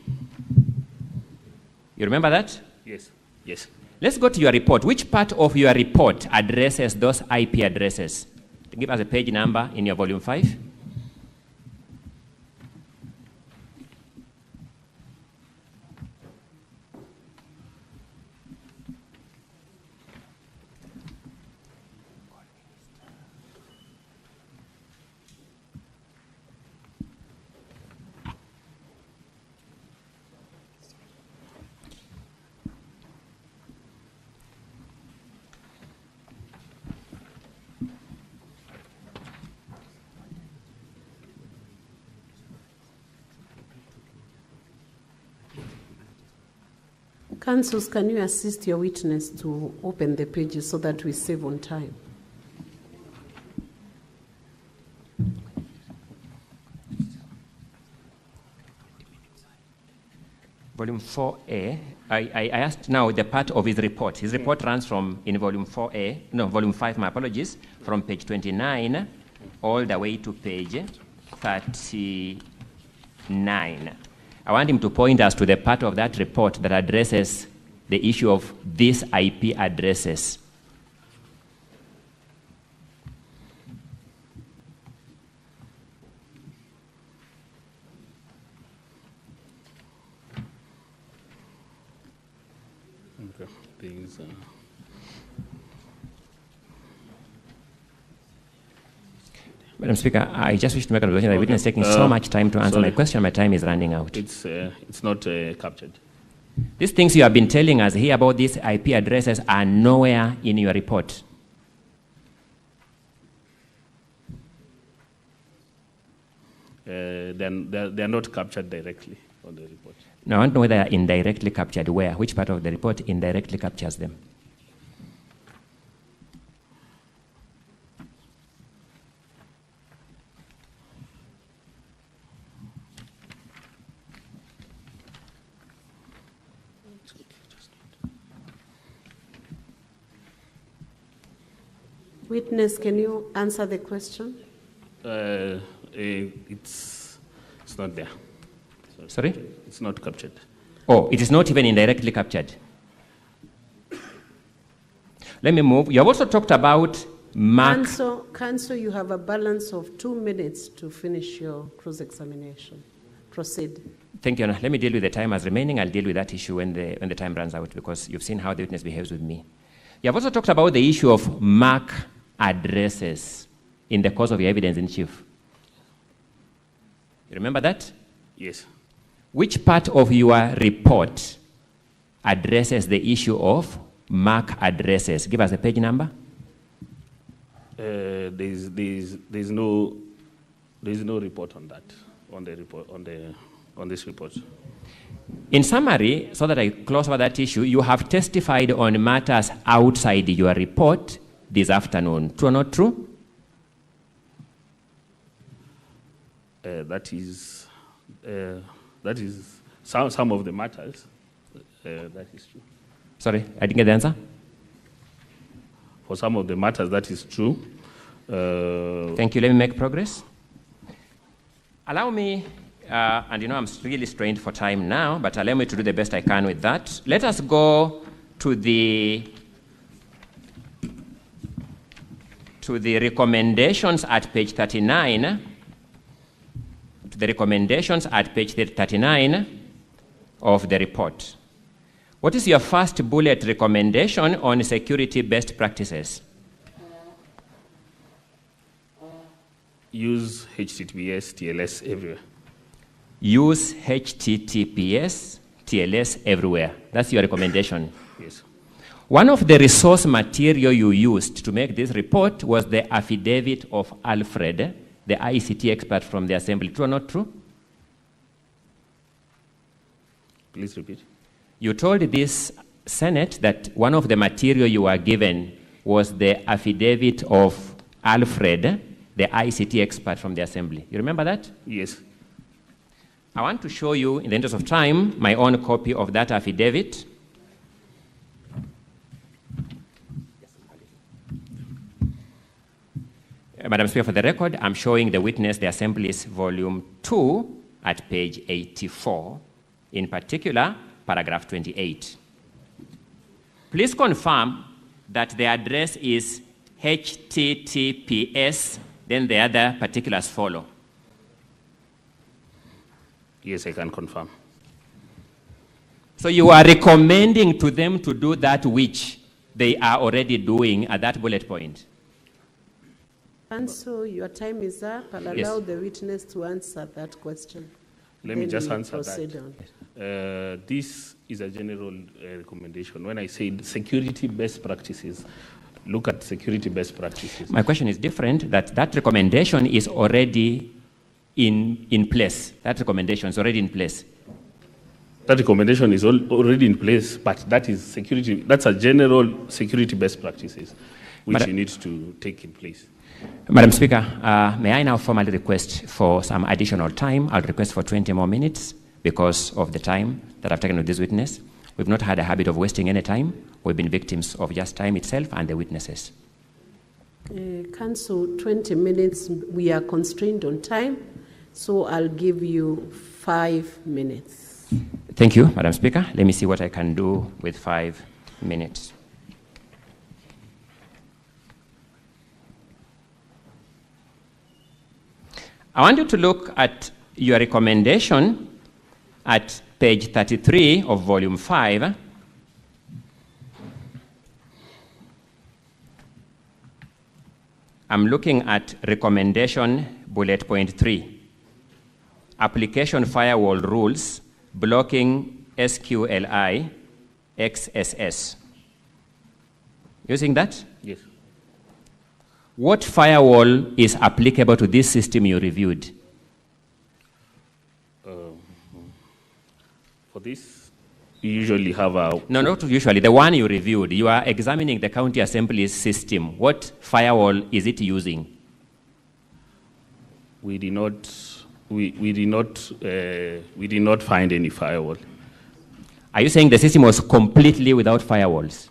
You remember that? Yes. Yes. Let's go to your report. Which part of your report addresses those IP addresses? Give us a page number in your volume 5. Counsels, can you assist your witness to open the pages so that we save on time? Volume 4A. I asked now the part of his report. His report runs from, in volume 4A, no, volume 5, my apologies, from page 29 all the way to page 39. I want him to point us to the part of that report that addresses the issue of these IP addresses. Okay. These, Madam Speaker, I just wish to make a observation that the witness is taking so much time to answer my question. My time is running out. it's not captured. These things you have been telling us here about these IP addresses are nowhere in your report. Then they're not captured directly on the report. Now, I want to know whether they are indirectly captured. Where? Which part of the report indirectly captures them? Witness, can you answer the question? It's not there. Sorry? It's not captured. Oh, it is not even indirectly captured. Let me move. You have also talked about mark. Counsel, you have a balance of 2 minutes to finish your cross-examination. Proceed. Thank you, Anna. Let me deal with the time as remaining. I'll deal with that issue when the time runs out, because you've seen how the witness behaves with me. You have also talked about the issue of MAC addresses in the course of your evidence in chief. You remember that? Yes. Which part of your report addresses the issue of MAC addresses? Give us a page number. There's no report on that on the report on this report. In summary, so that I close over that issue, you have testified on matters outside your report this afternoon. True or not true? That is some of the matters. That is true. Sorry, I didn't get the answer. For some of the matters, that is true. Thank you. Let me make progress. Allow me, and you know I'm really strained for time now, but allow me to do the best I can with that. Let us go to the recommendations at page 39. To the recommendations at page 39 of the report. What is your first bullet recommendation on security best practices? Use HTTPS, TLS everywhere. Use HTTPS, TLS everywhere. That's your recommendation. Yes. One of the resource material you used to make this report was the affidavit of Alfred, the ICT expert from the Assembly. True or not true? Please repeat. You told this Senate that one of the material you were given was the affidavit of Alfred, the ICT expert from the Assembly. You remember that? Yes. I want to show you, in the interest of time, my own copy of that affidavit. Madam Speaker, for the record, I'm showing the witness the Assembly's volume 2 at page 84, in particular, paragraph 28. Please confirm that the address is HTTPS, then the other particulars follow. Yes, I can confirm. So you are recommending to them to do that which they are already doing at that bullet point? Counsel, your time is up. I'll allow the witness to answer that question. Let me just answer proceed that. This is a general recommendation. When I said security best practices, look at security best practices. My question is different, that recommendation is already in place. That recommendation is already in place. That recommendation is already in place, but that is security. That's a general security best practices, which you need to take in place. Madam Speaker, may I now formally request for some additional time? I'll request for 20 more minutes. because of the time that I've taken with this witness. We've not had a habit of wasting any time. We've been victims of just time itself and the witnesses. Council, 20 minutes. We are constrained on time, so I'll give you 5 minutes. Thank you, Madam Speaker. Let me see what I can do with 5 minutes. I want you to look at your recommendation at page 33 of volume 5. I'm looking at recommendation bullet point 3. Application firewall rules blocking SQLI XSS. Using that? Yes. What firewall is applicable to this system you reviewed? For this, we usually have a... No, not usually. The one you reviewed. You are examining the county assembly's system. What firewall is it using? We did not find any firewall. Are you saying the system was completely without firewalls?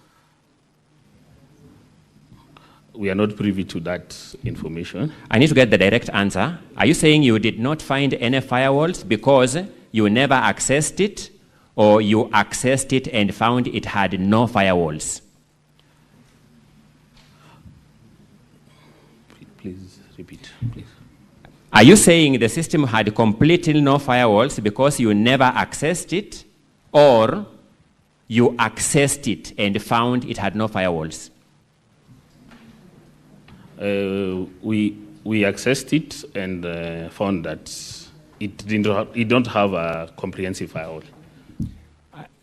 We are not privy to that information. I need to get the direct answer. Are you saying you did not find any firewalls because you never accessed it, or you accessed it and found it had no firewalls? Please repeat, please. Are you saying the system had completely no firewalls because you never accessed it, or you accessed it and found it had no firewalls? We accessed it and found that it don't have a comprehensive firewall.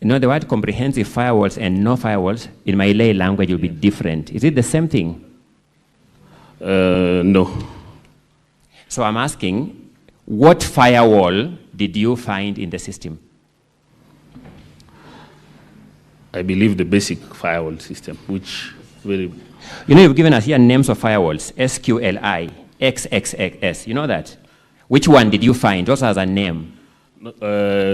You know, the word comprehensive firewalls and no firewalls in my lay language will be different. Is it the same thing? No. So I'm asking, what firewall did you find in the system? I believe the basic firewall system, which very... You know, you've given us here names of firewalls, SQLI, XXX, you know that? Which one did you find? Just as a name.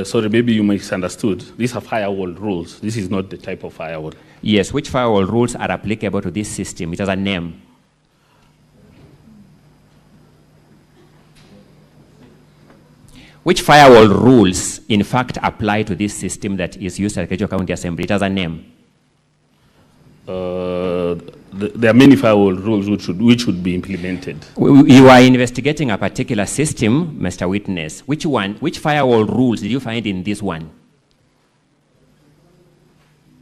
Sorry, maybe you misunderstood. These are firewall rules. This is not the type of firewall. Yes, which firewall rules are applicable to this system? It has a name. Which firewall rules, in fact, apply to this system that is used at Kericho County Assembly? It has a name. There are many firewall rules which should be implemented. You are investigating a particular system, Mr. Witness. Which one? Which firewall rules did you find in this one?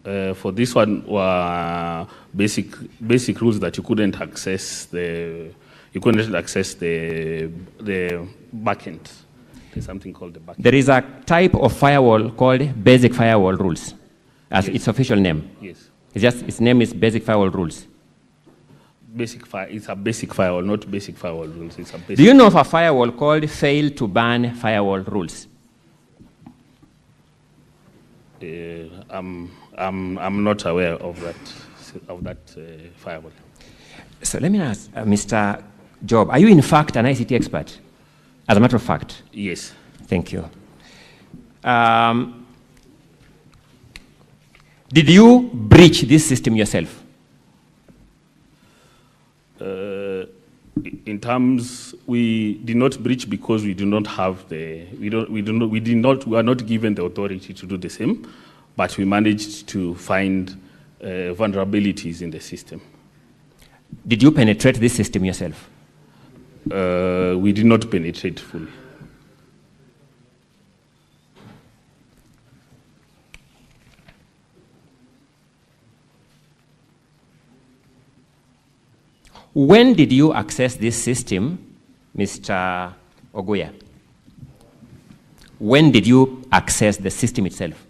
For this one, were basic rules that you couldn't access the backend. There's something called the backend. There is a type of firewall called basic firewall rules, as its official name. Yes. Its name is basic firewall rules. It's a basic firewall, not basic firewall rules. It's a basic. Do you know of a firewall called fail to ban firewall rules? I'm not aware of that firewall. So let me ask, Mr. Job, are you in fact an ICT expert? As a matter of fact. Yes. Thank you. Did you breach this system yourself? In terms, we did not breach because we do not have we are not given the authority to do the same, but we managed to find vulnerabilities in the system. Did you penetrate this system yourself? We did not penetrate fully. When did you access this system, Mr. Oguya? When did you access the system itself?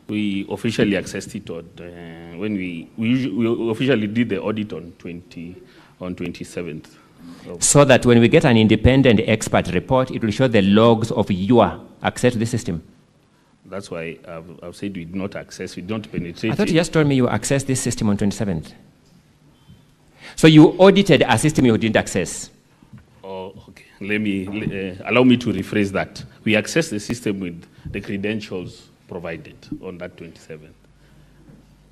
We officially accessed it when we officially did the audit on 27th. So that when we get an independent expert report, it will show the logs of your access to the system. That's why I've said we did not access, we don't penetrate. I thought you just told me you accessed this system on 27th. So you audited a system you didn't access. Oh, okay. Allow me to rephrase that. We accessed the system with the credentials provided on that 27th,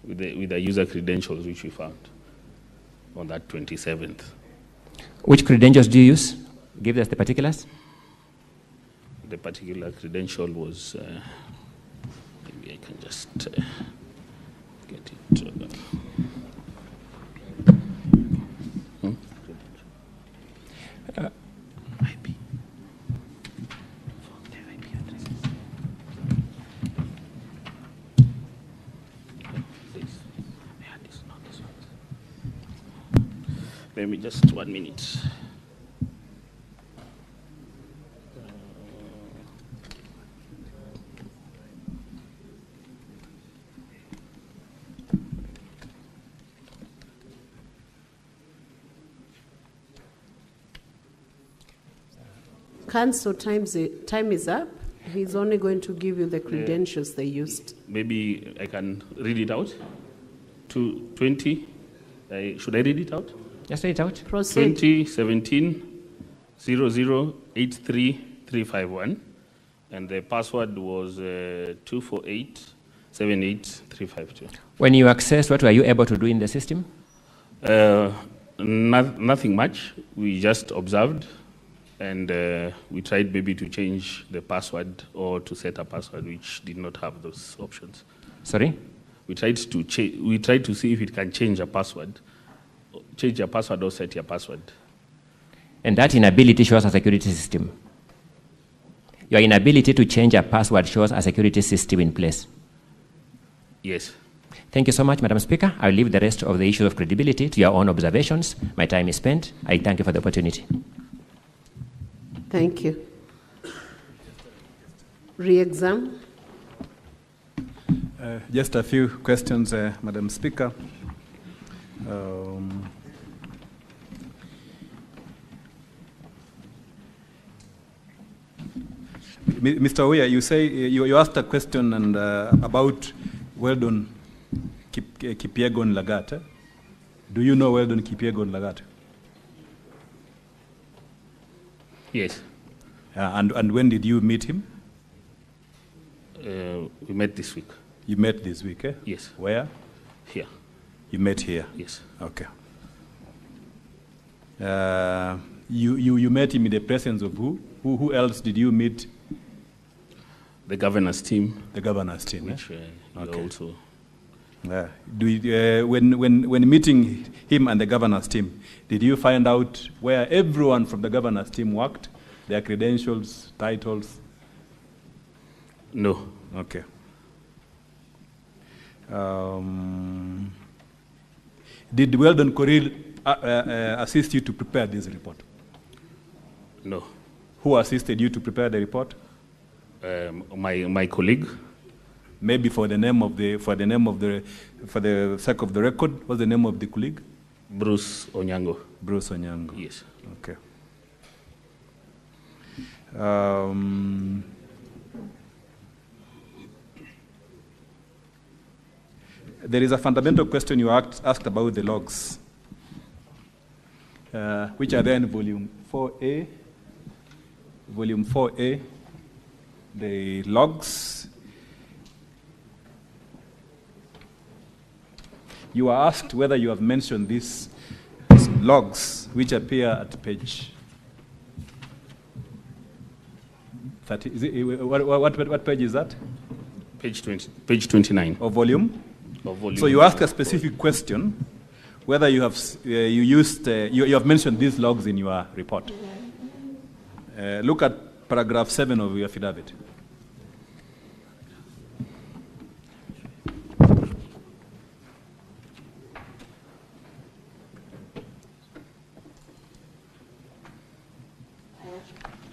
with the user credentials which we found on that 27th. Which credentials do you use? Give us the particulars. The particular credential was, maybe I can just get it. IP. The IP addresses. This, not this one. Let me just 1 minute. Council, time is up. He's only going to give you the credentials they used. Maybe I can read it out. 20. Should I read it out? Just read it out. Proceed. 2017 0083351, and the password was 248-78352. When you accessed, what were you able to do in the system? Nothing much. We just observed, and we tried maybe to change the password or to set a password which did not have those options. Sorry? We tried to see if it can change a password or set your password. And that inability shows a security system. Your inability to change a password shows a security system in place. Yes. Thank you so much, Madam Speaker. I'll leave the rest of the issue of credibility to your own observations. My time is spent. I thank you for the opportunity. Thank you. Re-exam. Just a few questions, Madam Speaker. Mr. Oya, you say you asked a question about Weldon Kipyegon Lagat. Do you know Weldon Kipyegon Lagat? Yes. And when did you meet him? We met this week. You met this week, eh? Yes. Where? Here. You met here? Yes. Okay. You met him in the presence of who? Who else did you meet? The governor's team. The governor's team, which okay. Also. When meeting him and the governor's team, did you find out where everyone from the governor's team worked? Their credentials, titles? No. Okay. Did Weldon Koril assist you to prepare this report? No. Who assisted you to prepare the report? My colleague. Maybe for the sake of the record, what's the name of the colleague? Bruce Onyango. Bruce Onyango. Yes. Okay. There is a fundamental question you asked about the logs, which are there in volume 4A. Volume 4A, the logs. You are asked whether you have mentioned these logs, which appear at page 30. What page is that? Page 20. Page 29. Of volume? Of volume. So you ask a specific question, whether you have you have mentioned these logs in your report. Look at paragraph 7 of your affidavit.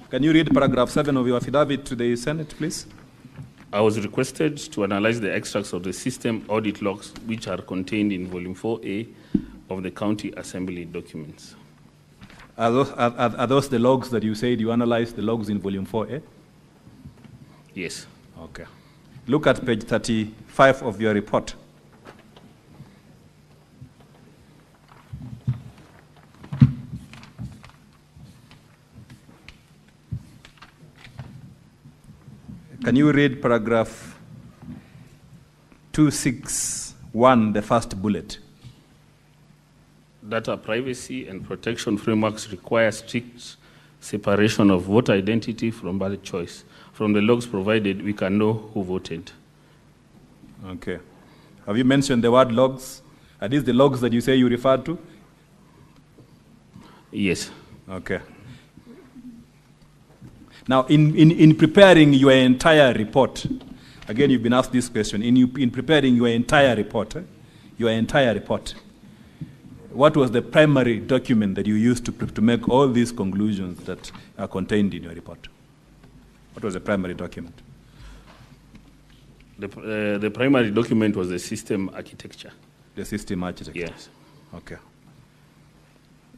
Can you read paragraph 7 of your affidavit to the Senate, please? I was requested to analyze the extracts of the system audit logs which are contained in volume 4A of the county assembly documents. Are those the logs that you said you analyzed, the logs in volume 4A? Yes. Okay. Look at page 35 of your report. Can you read paragraph 261, the first bullet? Data privacy and protection frameworks require strict separation of voter identity from ballot choice. From the logs provided, we can know who voted. Okay. Have you mentioned the word logs? Are these the logs that you say you referred to? Yes. Okay. Now, in preparing your entire report, again, you've been asked this question, in preparing your entire report, what was the primary document that you used to make all these conclusions that are contained in your report? What was the primary document? The primary document was the system architecture. The system architecture? Yes. Okay.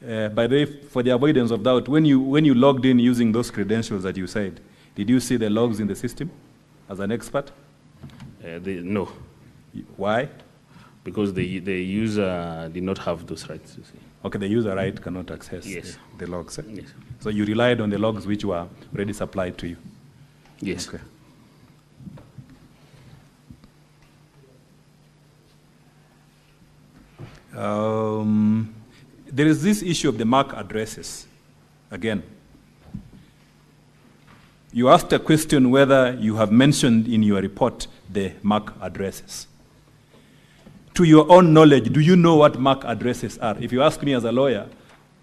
By the way, for the avoidance of doubt, when you logged in using those credentials that you said, did you see the logs in the system as an expert? No. Why? Because the user did not have those rights, you see. Okay, the user right cannot access the logs. Eh? Yes. So you relied on the logs which were already supplied to you? Yes. Okay. There is this issue of the MAC addresses. Again, you asked a question whether you have mentioned in your report the MAC addresses. To your own knowledge, do you know what MAC addresses are? If you ask me as a lawyer,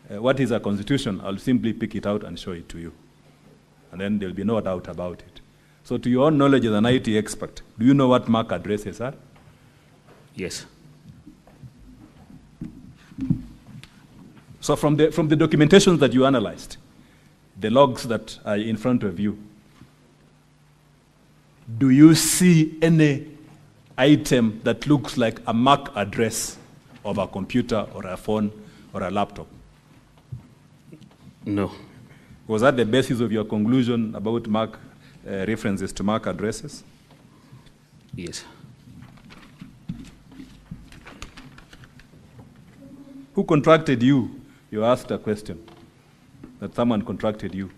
what is a constitution, I'll simply pick it out and show it to you. And then there'll be no doubt about it. So to your own knowledge as an IT expert, do you know what MAC addresses are? Yes. So from the documentations that you analyzed, the logs that are in front of you, do you see any item that looks like a MAC address of a computer or a phone or a laptop? No. Was that the basis of your conclusion about MAC references to MAC addresses? Yes. Who contracted you? You asked a question that someone contracted you.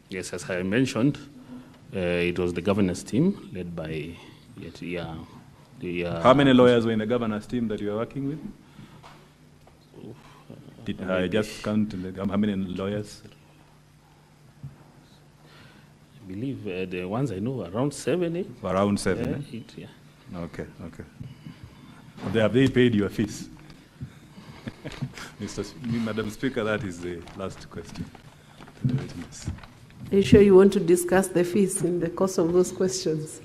Yes, as I mentioned, it was the governance team led by How many lawyers were in the governance team that you were working with? Did I just count how many lawyers? I believe the ones I know around 7, 8. Around 7, 8, yeah. Okay. Have they paid your fees? Madam Speaker, that is the last question to the witness. Are you sure you want to discuss the fees in the course of those questions?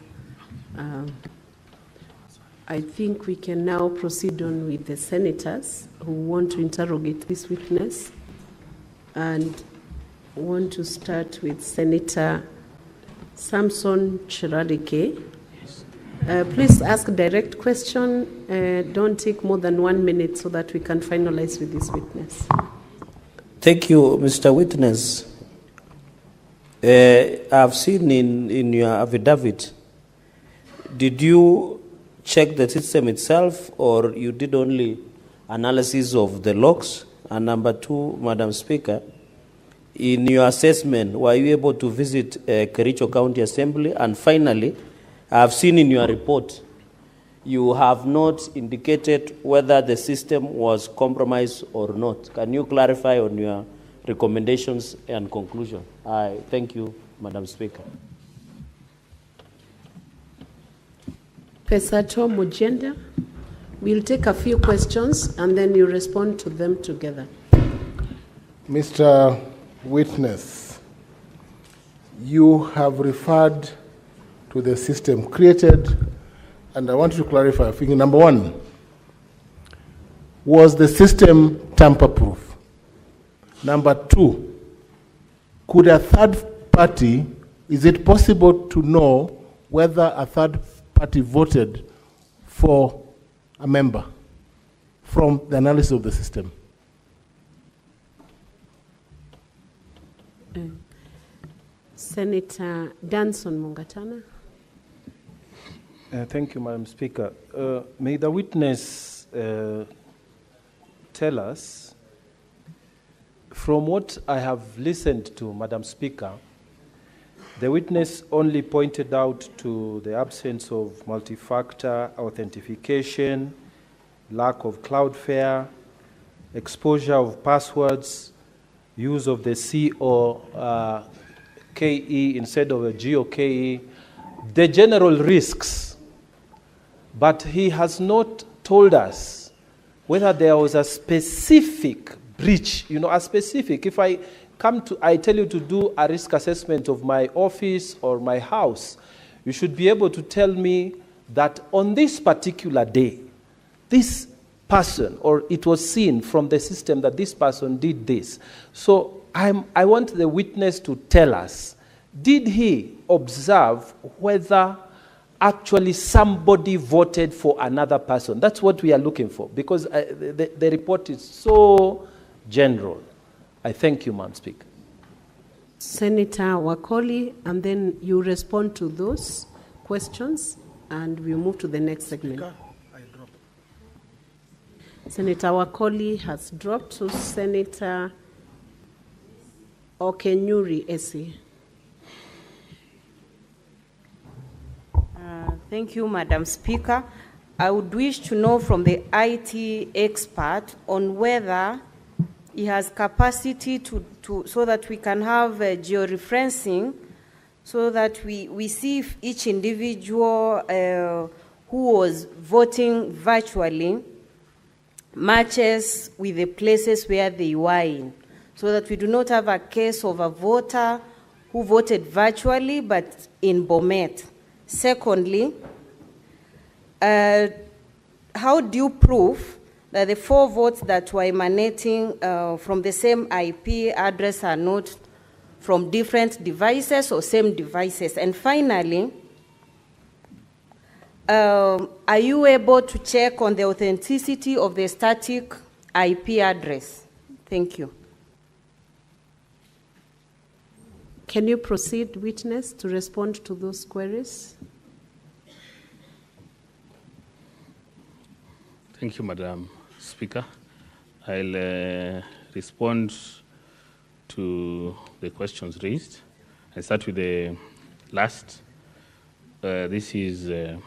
I think we can now proceed on with the senators who want to interrogate this witness, and want to start with Senator Samson Chiradike. Please ask a direct question. Don't take more than 1 minute so that we can finalize with this witness. Thank you, Mr. Witness. I've seen in your affidavit, did you check the system itself, or you did only analysis of the logs? And number 2, Madam Speaker, in your assessment, were you able to visit Kericho County Assembly? And finally, I've seen in your report, you have not indicated whether the system was compromised or not. Can you clarify on your recommendations and conclusion? I thank you, Madam Speaker. Pesato Mujenda, we'll take a few questions and then you respond to them together. Mr. Witness, you have referred to the system created, and I want to clarify. Number 1, was the system tamper-proof? Number 2, could a third party, is it possible to know whether a third party voted for a member from the analysis of the system? Senator Danson Mungatana. Thank you, Madam Speaker. May the witness tell us, from what I have listened to, Madam Speaker, the witness only pointed out to the absence of multi-factor authentication, lack of Cloudflare, exposure of passwords, use of the COKE instead of a GOKE, the general risks. But he has not told us whether there was a specific breach, a specific, if I tell you to do a risk assessment of my office or my house, you should be able to tell me that on this particular day, this person, or it was seen from the system that this person did this. So I want the witness to tell us, did he observe whether actually somebody voted for another person? That's what we are looking for, because the report is so general. I thank you, Madam Speaker. Senator Wakoli, and then you respond to those questions, and we'll move to the next segment. Speaker, I drop. Senator Wakoli has dropped to Senator Okenyuri Esi. Thank you, Madam Speaker. I would wish to know from the IT expert on whether he has capacity so that we can have georeferencing, so that we see if each individual who was voting virtually matches with the places where they were in, so that we do not have a case of a voter who voted virtually but in Bomet. Secondly, how do you prove that the 4 votes that were emanating from the same IP address are not from different devices or same devices? And finally, are you able to check on the authenticity of the static IP address? Thank you. Can you proceed, witness, to respond to those queries? Thank you, Madam Speaker. I'll respond to the questions raised. I'll start with the last. This is the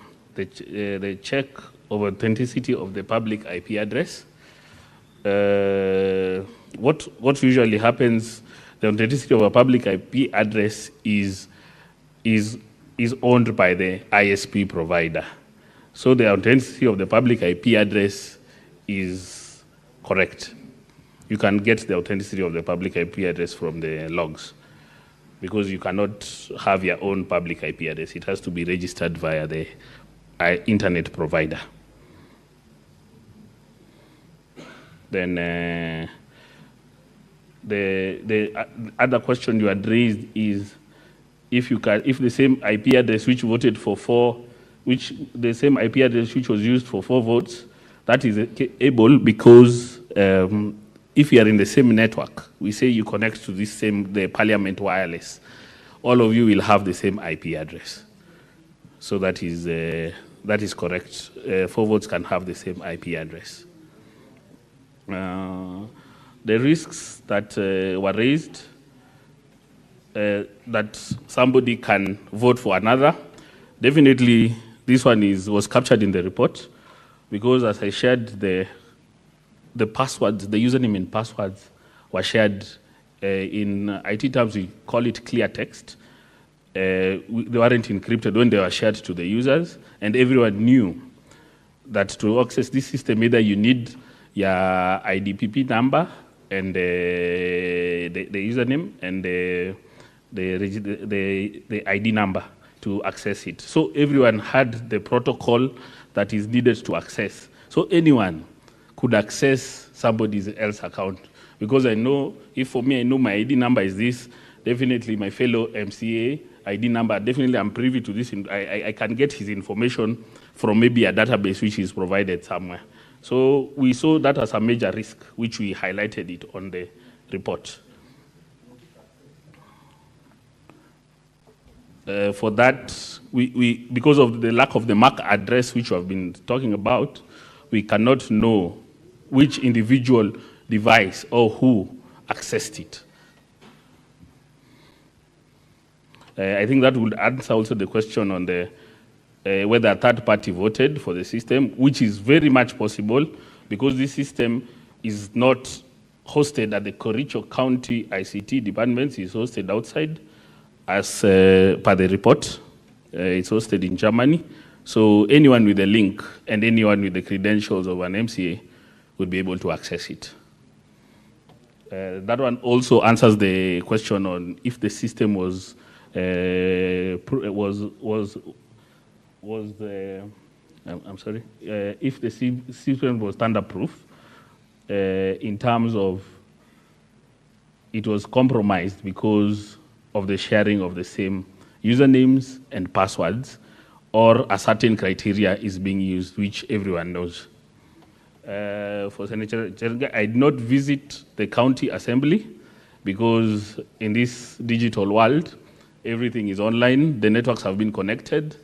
check of authenticity of the public IP address. What usually happens, the authenticity of a public IP address is owned by the ISP provider. So the authenticity of the public IP address is correct. You can get the authenticity of the public IP address from the logs, because you cannot have your own public IP address. It has to be registered via the internet provider. Then the other question you had raised is if the same IP address which voted for 4, the same IP address which was used for 4 votes, that is able, because if you are in the same network, we say you connect to the Parliament wireless, all of you will have the same IP address. So that is correct. 4 votes can have the same IP address. The risks that were raised, that somebody can vote for another, definitely this one was captured in the report, because as I shared, the passwords, the username and passwords were shared in IT terms, we call it clear text. They weren't encrypted when they were shared to the users, and everyone knew that to access this system, either you need your IDPP number and the username and the ID number to access it. So everyone had the protocol that is needed to access. So anyone could access somebody else's account. Because I know, if for me I know my ID number is this, definitely my fellow MCA ID number, definitely I'm privy to this. I can get his information from maybe a database which is provided somewhere. So we saw that as a major risk, which we highlighted it on the report. For that, we because of the lack of the MAC address which we have been talking about, we cannot know which individual device or who accessed it. I think that would answer also the question on the whether a third party voted for the system, which is very much possible because this system is not hosted at the Kericho County ICT departments, it's hosted outside as per the report. It's hosted in Germany. So anyone with a link and anyone with the credentials of an MCA would be able to access it. That one also answers the question on if the system was if the system was standard-proof in terms of it was compromised because of the sharing of the same usernames and passwords, or a certain criteria is being used, which everyone knows. For Senator Chelga, I did not visit the county assembly because in this digital world, everything is online, the networks have been connected,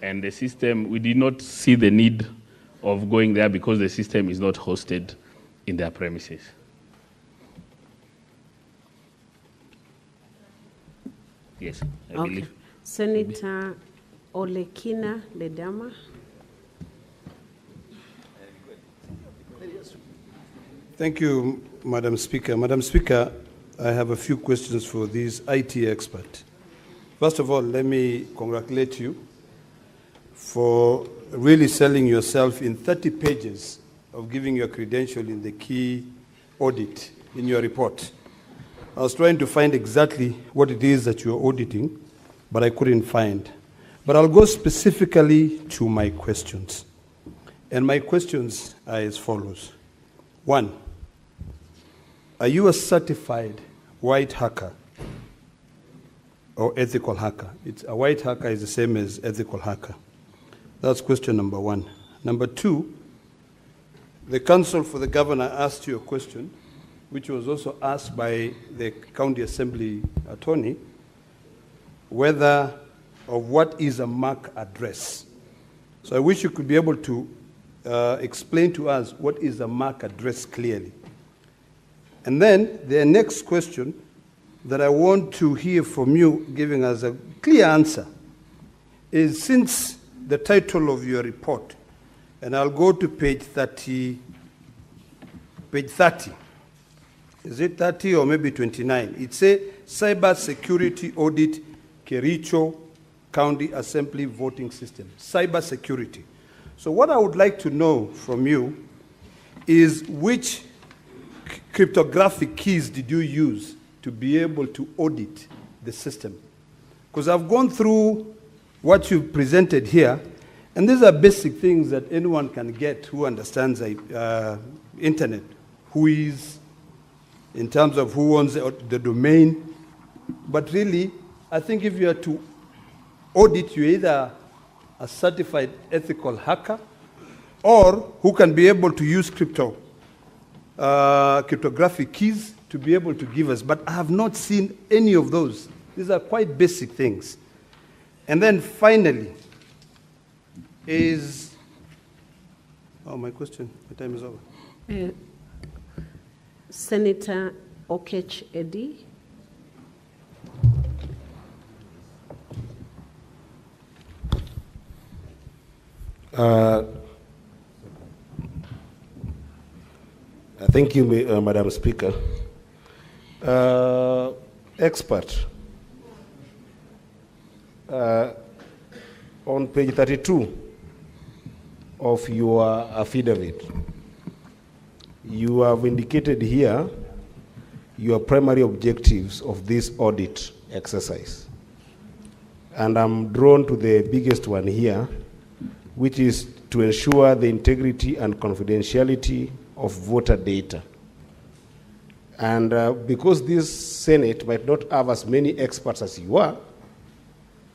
and the system, we did not see the need of going there because the system is not hosted in their premises. Yes, I believe. Senator Olekina Ledama. Thank you, Madam Speaker. Madam Speaker, I have a few questions for this IT expert. First of all, let me congratulate you for really selling yourself in 30 pages of giving your credential in the key audit in your report. I was trying to find exactly what it is that you're auditing, but I couldn't find. But I'll go specifically to my questions. And my questions are as follows. 1, are you a certified white hacker or ethical hacker? A white hacker is the same as ethical hacker. That's question number 1. Number 2, the counsel for the governor asked you a question, which was also asked by the county assembly attorney, whether or what is a MAC address. So I wish you could be able to explain to us what is a MAC address clearly. And then the next question that I want to hear from you giving us a clear answer is, since the title of your report, and I'll go to page 30, is it 30 or maybe 29? It says Cyber Security Audit Kericho County Assembly Voting System, cyber security. So what I would like to know from you is which cryptographic keys did you use to be able to audit the system? Because I've gone through what you've presented here, and these are basic things that anyone can get who understands internet, who is, in terms of who owns the domain. But really, I think if you are to audit, you're either a certified ethical hacker or who can be able to use cryptographic keys to be able to give us. But I have not seen any of those. These are quite basic things. And then finally is, my question, my time is over. Senator Okech Eddy. Thank you, Madam Speaker. Expert, on page 32 of your affidavit, you have indicated here your primary objectives of this audit exercise. And I'm drawn to the biggest one here, which is to ensure the integrity and confidentiality of voter data. And because this Senate might not have as many experts as you are,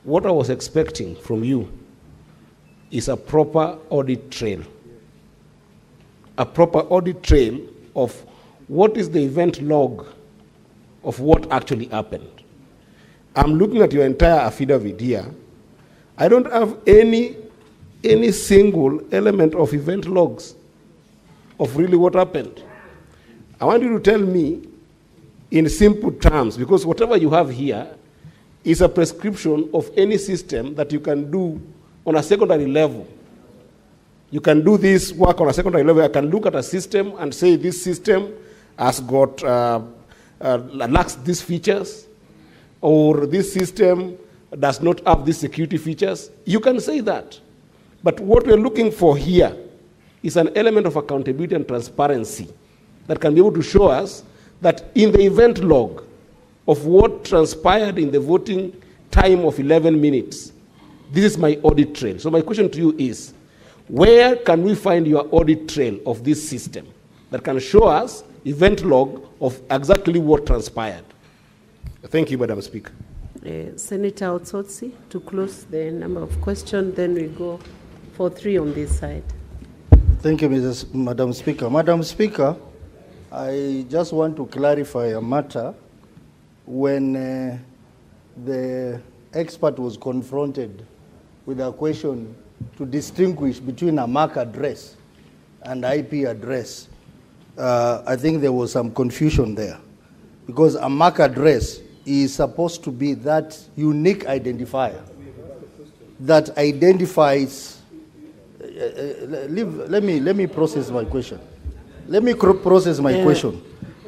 what I was expecting from you is a proper audit trail. A proper audit trail of what is the event log of what actually happened. I'm looking at your entire affidavit here. I don't have any single element of event logs of really what happened. I want you to tell me in simple terms, because whatever you have here is a prescription of any system that you can do on a secondary level. You can do this work on a secondary level. I can look at a system and say this system has got, lacks these features, or this system does not have these security features. You can say that. But what we're looking for here is an element of accountability and transparency that can be able to show us that in the event log of what transpired in the voting time of 11 minutes, this is my audit trail. So my question to you is, where can we find your audit trail of this system that can show us event log of exactly what transpired? Thank you, Madam Speaker. Senator Otsotsi, to close the number of questions, then we go for 3 on this side. Thank you, Madam Speaker. Madam Speaker, I just want to clarify a matter. When the expert was confronted with a question to distinguish between a MAC address and IP address, I think there was some confusion there, because a MAC address is supposed to be that unique identifier that identifies. Let me process my question. Let me process my question.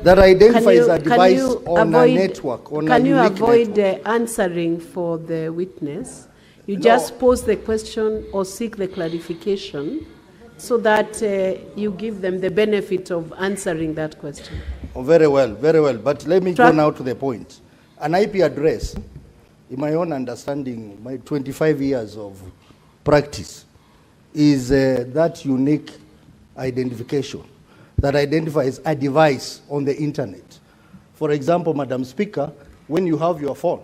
That identifies a device on a network. Can you avoid answering for the witness? You just pose the question or seek the clarification so that you give them the benefit of answering that question. Oh, very well, very well. But let me go now to the point. An IP address, in my own understanding, my 25 years of practice, is that unique identification that identifies a device on the internet. For example, Madam Speaker, when you have your phone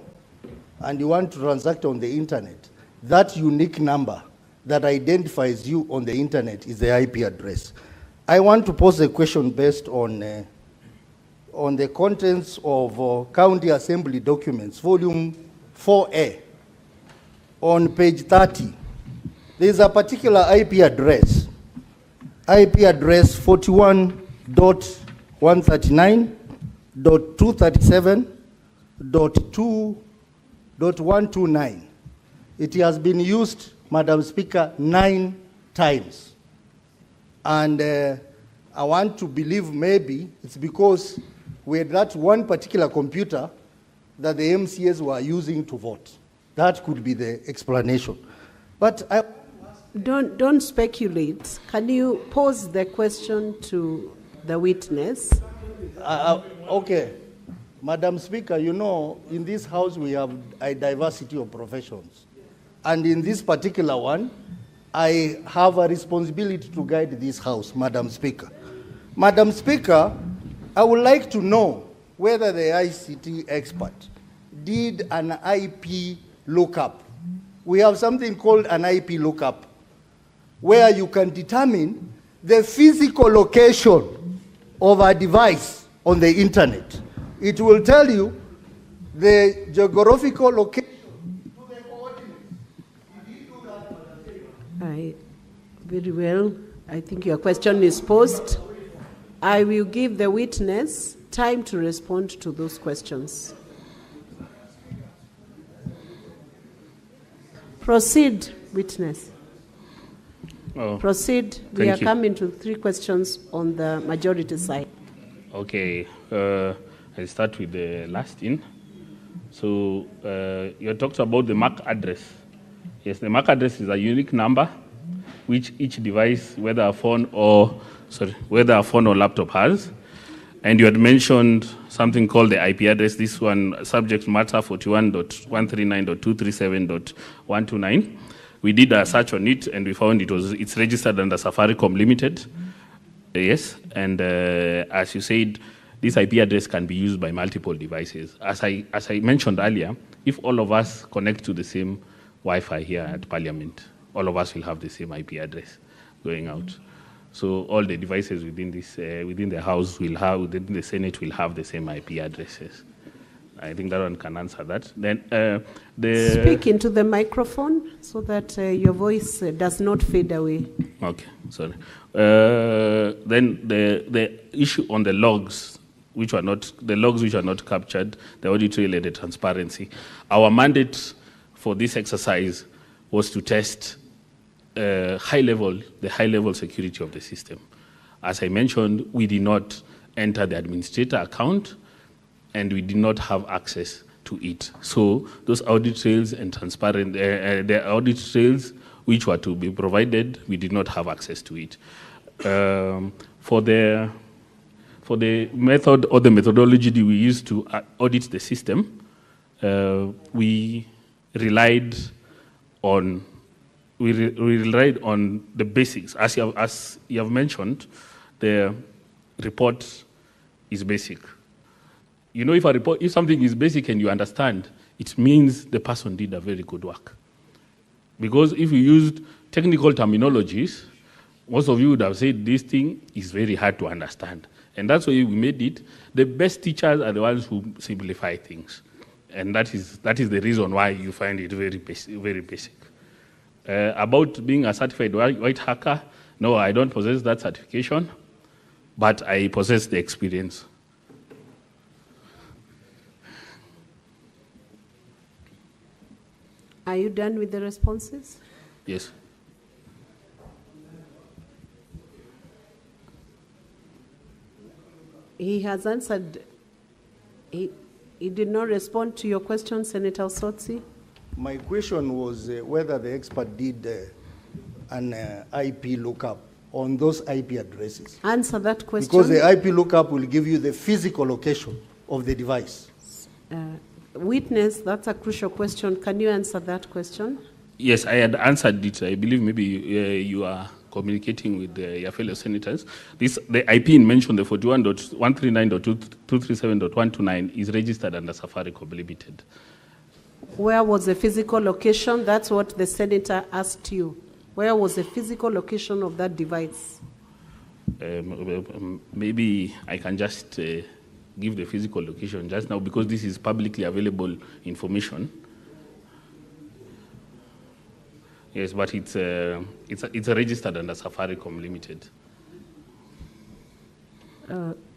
and you want to transact on the internet, that unique number that identifies you on the internet is the IP address. I want to pose a question based on the contents of County Assembly documents, volume 4A, on page 30. There is a particular IP address 41.139.237.2.129. It has been used, Madam Speaker, 9 times. And I want to believe maybe it's because we had that one particular computer that the MCAs were using to vote. That could be the explanation. But I... Don't speculate. Can you pose the question to the witness? Okay. Madam Speaker, you know, in this House we have a diversity of professions. And in this particular one, I have a responsibility to guide this House, Madam Speaker. Madam Speaker, I would like to know whether the ICT expert did an IP lookup. We have something called an IP lookup, where you can determine the physical location of a device on the internet. It will tell you the geographical location to the coordinates. Very well. I think your question is posed. I will give the witness time to respond to those questions. Proceed, witness. Oh, proceed. We are coming to 3 questions on the majority side. Okay. I'll start with the last in. So you talked about the MAC address. Yes, the MAC address is a unique number which each device, whether a phone or laptop has. And you had mentioned something called the IP address. This one, subject matter 41.139.237.129. We did a search on it, and we found it's registered under Safaricom Limited. Yes, and as you said, this IP address can be used by multiple devices. As I mentioned earlier, if all of us connect to the same Wi-Fi here at Parliament, all of us will have the same IP address going out. So all the devices within this, within the House will have, within the Senate will have the same IP addresses. I think that one can answer that. Then Speak into the microphone so that your voice does not fade away. Okay, sorry. Then the issue on the logs, which are not captured, the audit trail and the transparency. Our mandate for this exercise was to test the high level security of the system. As I mentioned, we did not enter the administrator account, and we did not have access to it. So those audit trails and the audit trails which were to be provided, we did not have access to it. For the method or the methodology that we used to audit the system, we relied on the basics. As you have mentioned, the report is basic. You know, if something is basic and you understand, it means the person did a very good work. Because if you used technical terminologies, most of you would have said this thing is very hard to understand. And that's why we made it. The best teachers are the ones who simplify things. And that is the reason why you find it very basic. About being a certified white hacker, no, I don't possess that certification, but I possess the experience. Are you done with the responses? Yes. He has answered. He did not respond to your question, Senator Osotsi. My question was whether the expert did an IP lookup on those IP addresses. Answer that question. Because the IP lookup will give you the physical location of the device. Witness, that's a crucial question. Can you answer that question? Yes, I had answered it. I believe maybe you are communicating with your fellow senators. The IP in mention, the 41.139.237.129, is registered under Safaricom Limited. Where was the physical location? That's what the senator asked you. Where was the physical location of that device? Maybe I can just give the physical location just now because this is publicly available information. Yes, but it's registered under Safaricom Limited.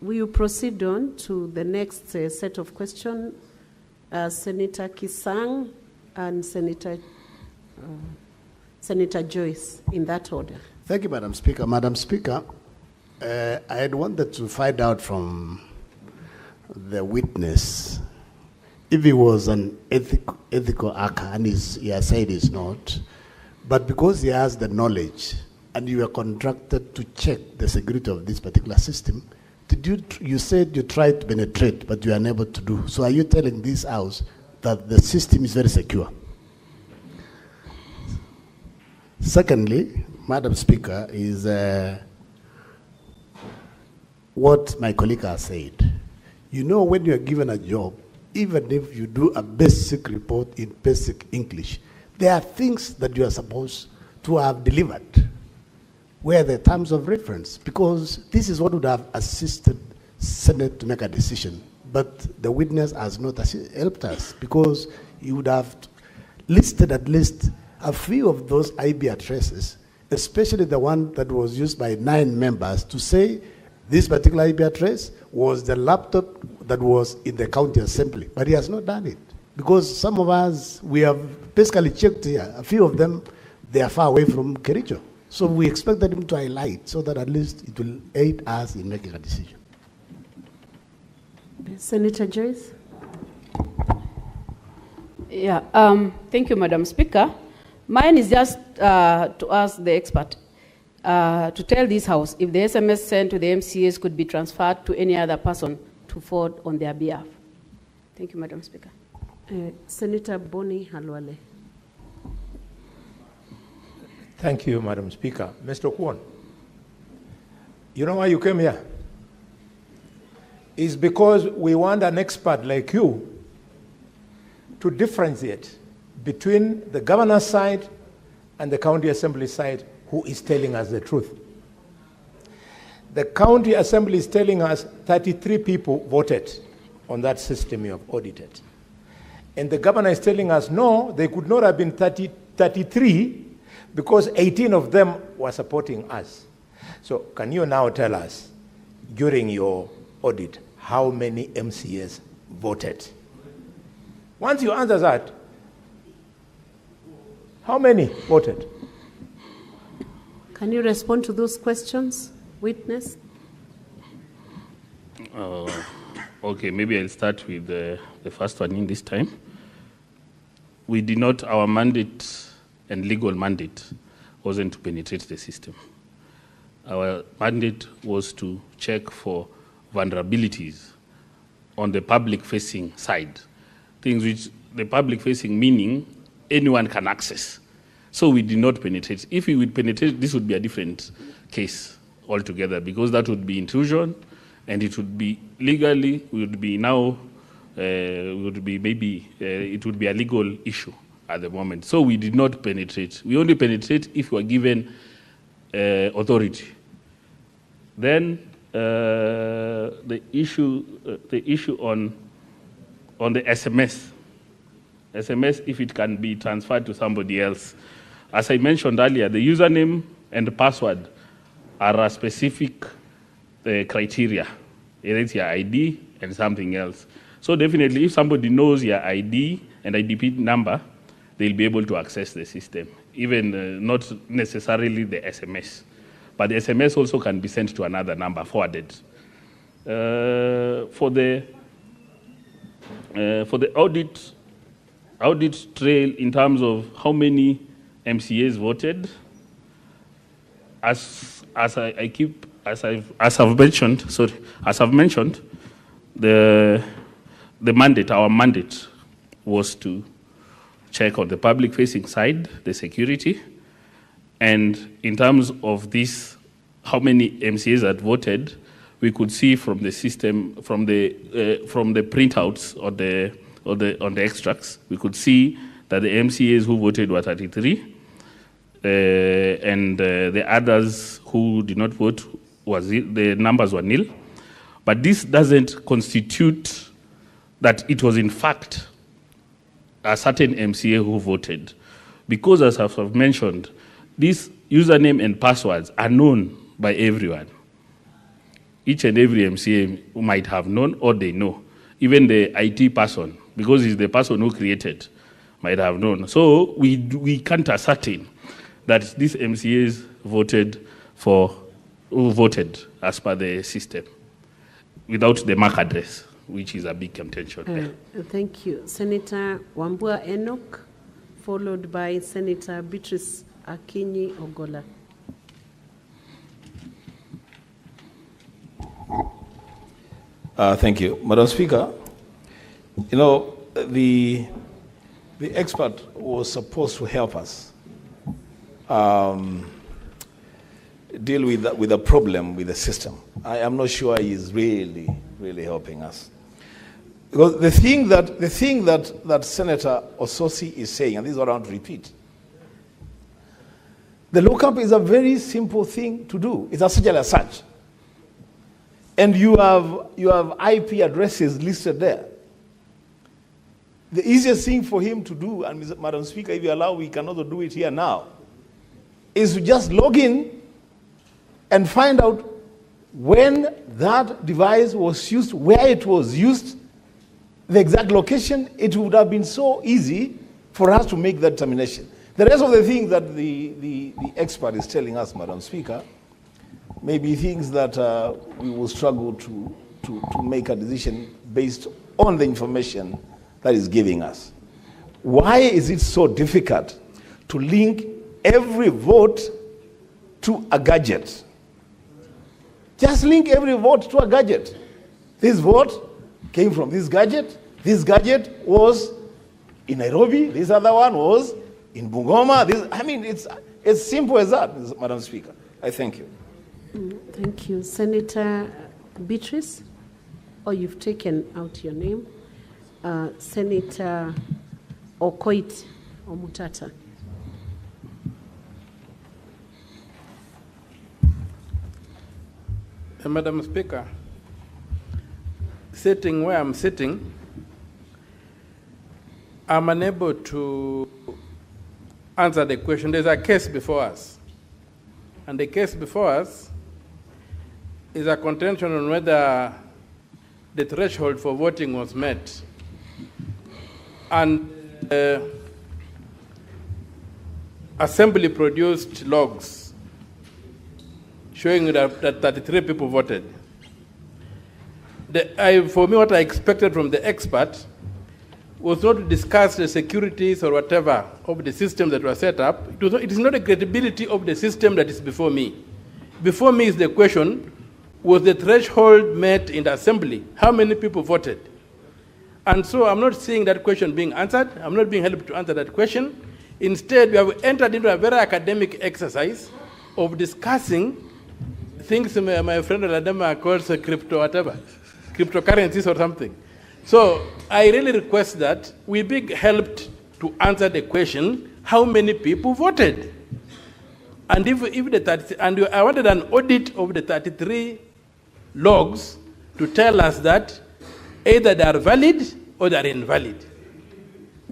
Will you proceed on to the next set of questions? Senator Kisang and Senator Joyce, in that order. Thank you, Madam Speaker. Madam Speaker, I had wanted to find out from the witness if he was an ethical hacker, and he has said he's not, but because he has the knowledge and you were contracted to check the security of this particular system, you said you tried to penetrate, but you are unable to do. So are you telling this House that the system is very secure? Secondly, Madam Speaker, is what my colleague has said. You know, when you are given a job, even if you do a basic report in basic English, there are things that you are supposed to have delivered. Where are the terms of reference? Because this is what would have assisted Senate to make a decision. But the witness has not helped us because he would have listed at least a few of those IP addresses, especially the one that was used by 9 members, to say this particular IP address was the laptop that was in the county assembly. But he has not done it. Because some of us, we have basically checked here, a few of them, they are far away from Kericho. So we expected him to highlight so that at least it will aid us in making a decision. Senator Joyce? Yeah, thank you, Madam Speaker. Mine is just to ask the expert to tell this House if the SMS sent to the MCAs could be transferred to any other person to forward on their behalf. Thank you, Madam Speaker. Senator Boni Halwale. Thank you, Madam Speaker. Mr. Kutuona, you know why you came here? It's because we want an expert like you to differentiate between the governor's side and the county assembly side who is telling us the truth. The county assembly is telling us 33 people voted on that system you have audited. And the governor is telling us, no, they could not have been 33 because 18 of them were supporting us. So can you now tell us, during your audit, how many MCAs voted? Once you answer that, how many voted? Can you respond to those questions, witness? Okay, maybe I'll start with the first one in this time. We did not, our mandate and legal mandate wasn't to penetrate the system. Our mandate was to check for vulnerabilities on the public-facing side, things which the public-facing meaning anyone can access. So we did not penetrate. If we would penetrate, this would be a different case altogether, because that would be intrusion, and it would be legally, would be now, would be maybe, it would be a legal issue at the moment. So we did not penetrate. We only penetrate if we are given authority. Then the issue on the SMS, if it can be transferred to somebody else. As I mentioned earlier, the username and the password are a specific criteria. It's your ID and something else. So definitely, if somebody knows your ID and IDP number, they'll be able to access the system, even not necessarily the SMS. But the SMS also can be sent to another number, forwarded. For the audit trail in terms of how many MCAs voted, as I've mentioned, the mandate, our mandate, was to check on the public-facing side, the security, and in terms of this, how many MCAs had voted, we could see from the system, from the printouts on the extracts, we could see that the MCAs who voted were 33, and the others who did not vote, the numbers were nil. But this doesn't constitute that it was in fact a certain MCA who voted. Because as I've mentioned, these username and passwords are known by everyone. Each and every MCA might have known or they know. Even the IT person, because he's the person who created, might have known. So we can't ascertain that these MCAs voted who voted as per the system without the MAC address, which is a big contention there. Thank you. Senator Wambua Enoch, followed by Senator Beatrice Akinyi Ogola. Thank you. Madam Speaker, you know, the expert was supposed to help us deal with the problem with the system. I am not sure he is really helping us. Because the thing that Senator Ososi is saying, and this is what I want to repeat, the lookup is a very simple thing to do. It's a search and a search. And you have IP addresses listed there. The easiest thing for him to do, and Madam Speaker, if you allow, we can also do it here now, is to just log in and find out when that device was used, where it was used, the exact location. It would have been so easy for us to make that determination. The rest of the things that the expert is telling us, Madam Speaker, may be things that we will struggle to make a decision based on the information that is giving us. Why is it so difficult to link every vote to a gadget? Just link every vote to a gadget. This vote came from this gadget. This gadget was in Nairobi. This other one was in Bungoma. It's simple as that, Madam Speaker. I thank you. Thank you. Senator Beatrice, you've taken out your name. Senator Okoit Omutata. Madam Speaker, sitting where I'm sitting, I'm unable to answer the question. There's a case before us. And the case before us is a contention on whether the threshold for voting was met. And Assembly produced logs showing that 33 people voted. For me, what I expected from the expert was not to discuss the securities or whatever of the system that was set up. It is not the credibility of the system that is before me. Before me is the question, was the threshold met in the assembly? How many people voted? And so I'm not seeing that question being answered. I'm not being helped to answer that question. Instead, we have entered into a very academic exercise of discussing things my friend Ladema calls crypto whatever, cryptocurrencies or something. So I really request that we be helped to answer the question, how many people voted? And I wanted an audit of the 33 logs to tell us that either they are valid or they are invalid.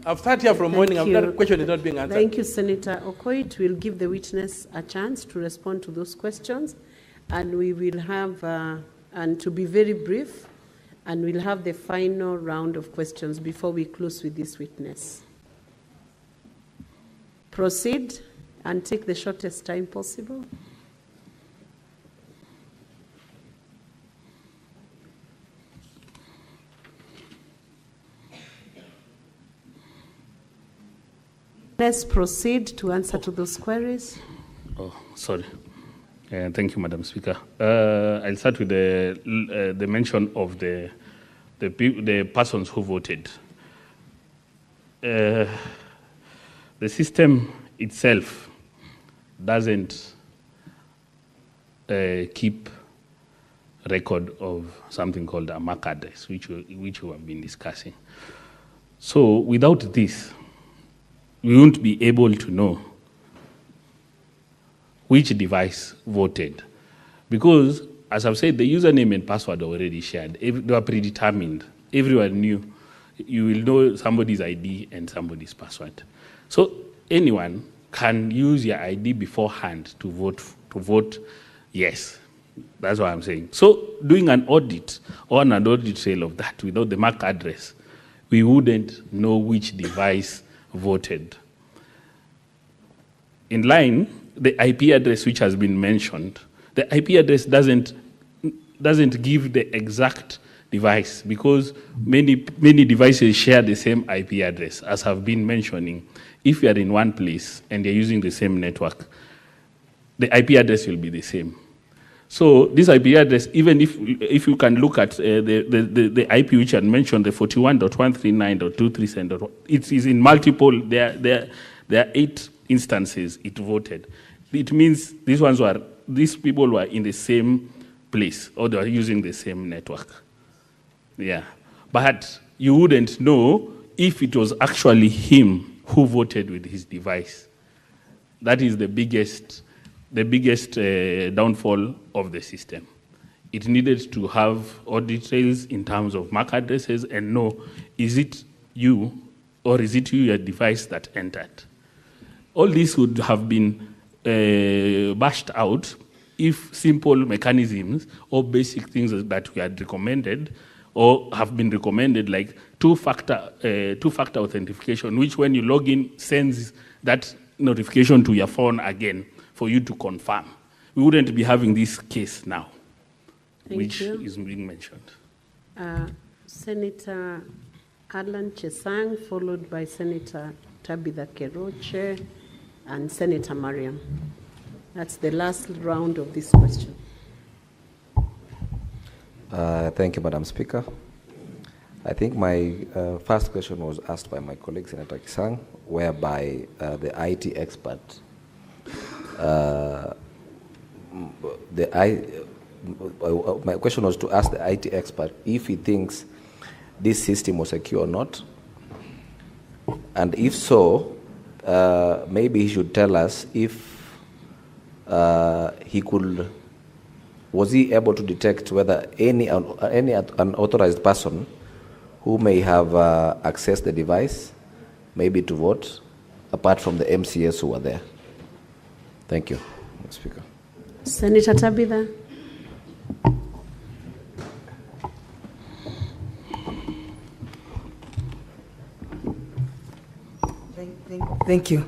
I've sat here from morning, that question is not being answered. Thank you, Senator Okoit. We'll give the witness a chance to respond to those questions, and we will have, and to be very brief, and we'll have the final round of questions before we close with this witness. Proceed and take the shortest time possible. Let's proceed to answer to those queries. Oh, sorry. Thank you, Madam Speaker. I'll start with the mention of the persons who voted. The system itself doesn't keep record of something called a MAC address, which we have been discussing. So without this, we won't be able to know which device voted. Because, as I've said, the username and password are already shared. They were predetermined. Everyone knew. You will know somebody's ID and somebody's password. So anyone can use your ID beforehand to vote yes. That's what I'm saying. So doing an audit or an audit trail of that without the MAC address, we wouldn't know which device voted. In line, the IP address which has been mentioned, the IP address doesn't give the exact device because many devices share the same IP address, as I've been mentioning. If you are in one place and you're using the same network, the IP address will be the same. So this IP address, even if you can look at the IP which I mentioned, the 41.139.237, it is in multiple. There are 8 instances it voted. It means these people were in the same place or they are using the same network. Yeah, but you wouldn't know if it was actually him who voted with his device. That is the biggest downfall of the system. It needed to have audit trails in terms of MAC addresses and know, is it you or is it your device that entered? All this would have been bashed out if simple mechanisms or basic things that we had recommended or have been recommended, like two-factor authentication, which when you log in sends that notification to your phone again for you to confirm. We wouldn't be having this case now, which is being mentioned. Senator Alan Chesang, followed by Senator Tabitha Keroche and Senator Mariam. That's the last round of this question. Thank you, Madam Speaker. I think my first question was asked by my colleague, Senator Kisang, whereby the IT expert, my question was to ask the IT expert if he thinks this system was secure or not. And if so, maybe he should tell us if he could was he able to detect whether any unauthorized person who may have accessed the device, maybe to vote, apart from the MCS who were there? Thank you, Mr. Speaker. Senator Tabitha. Thank you,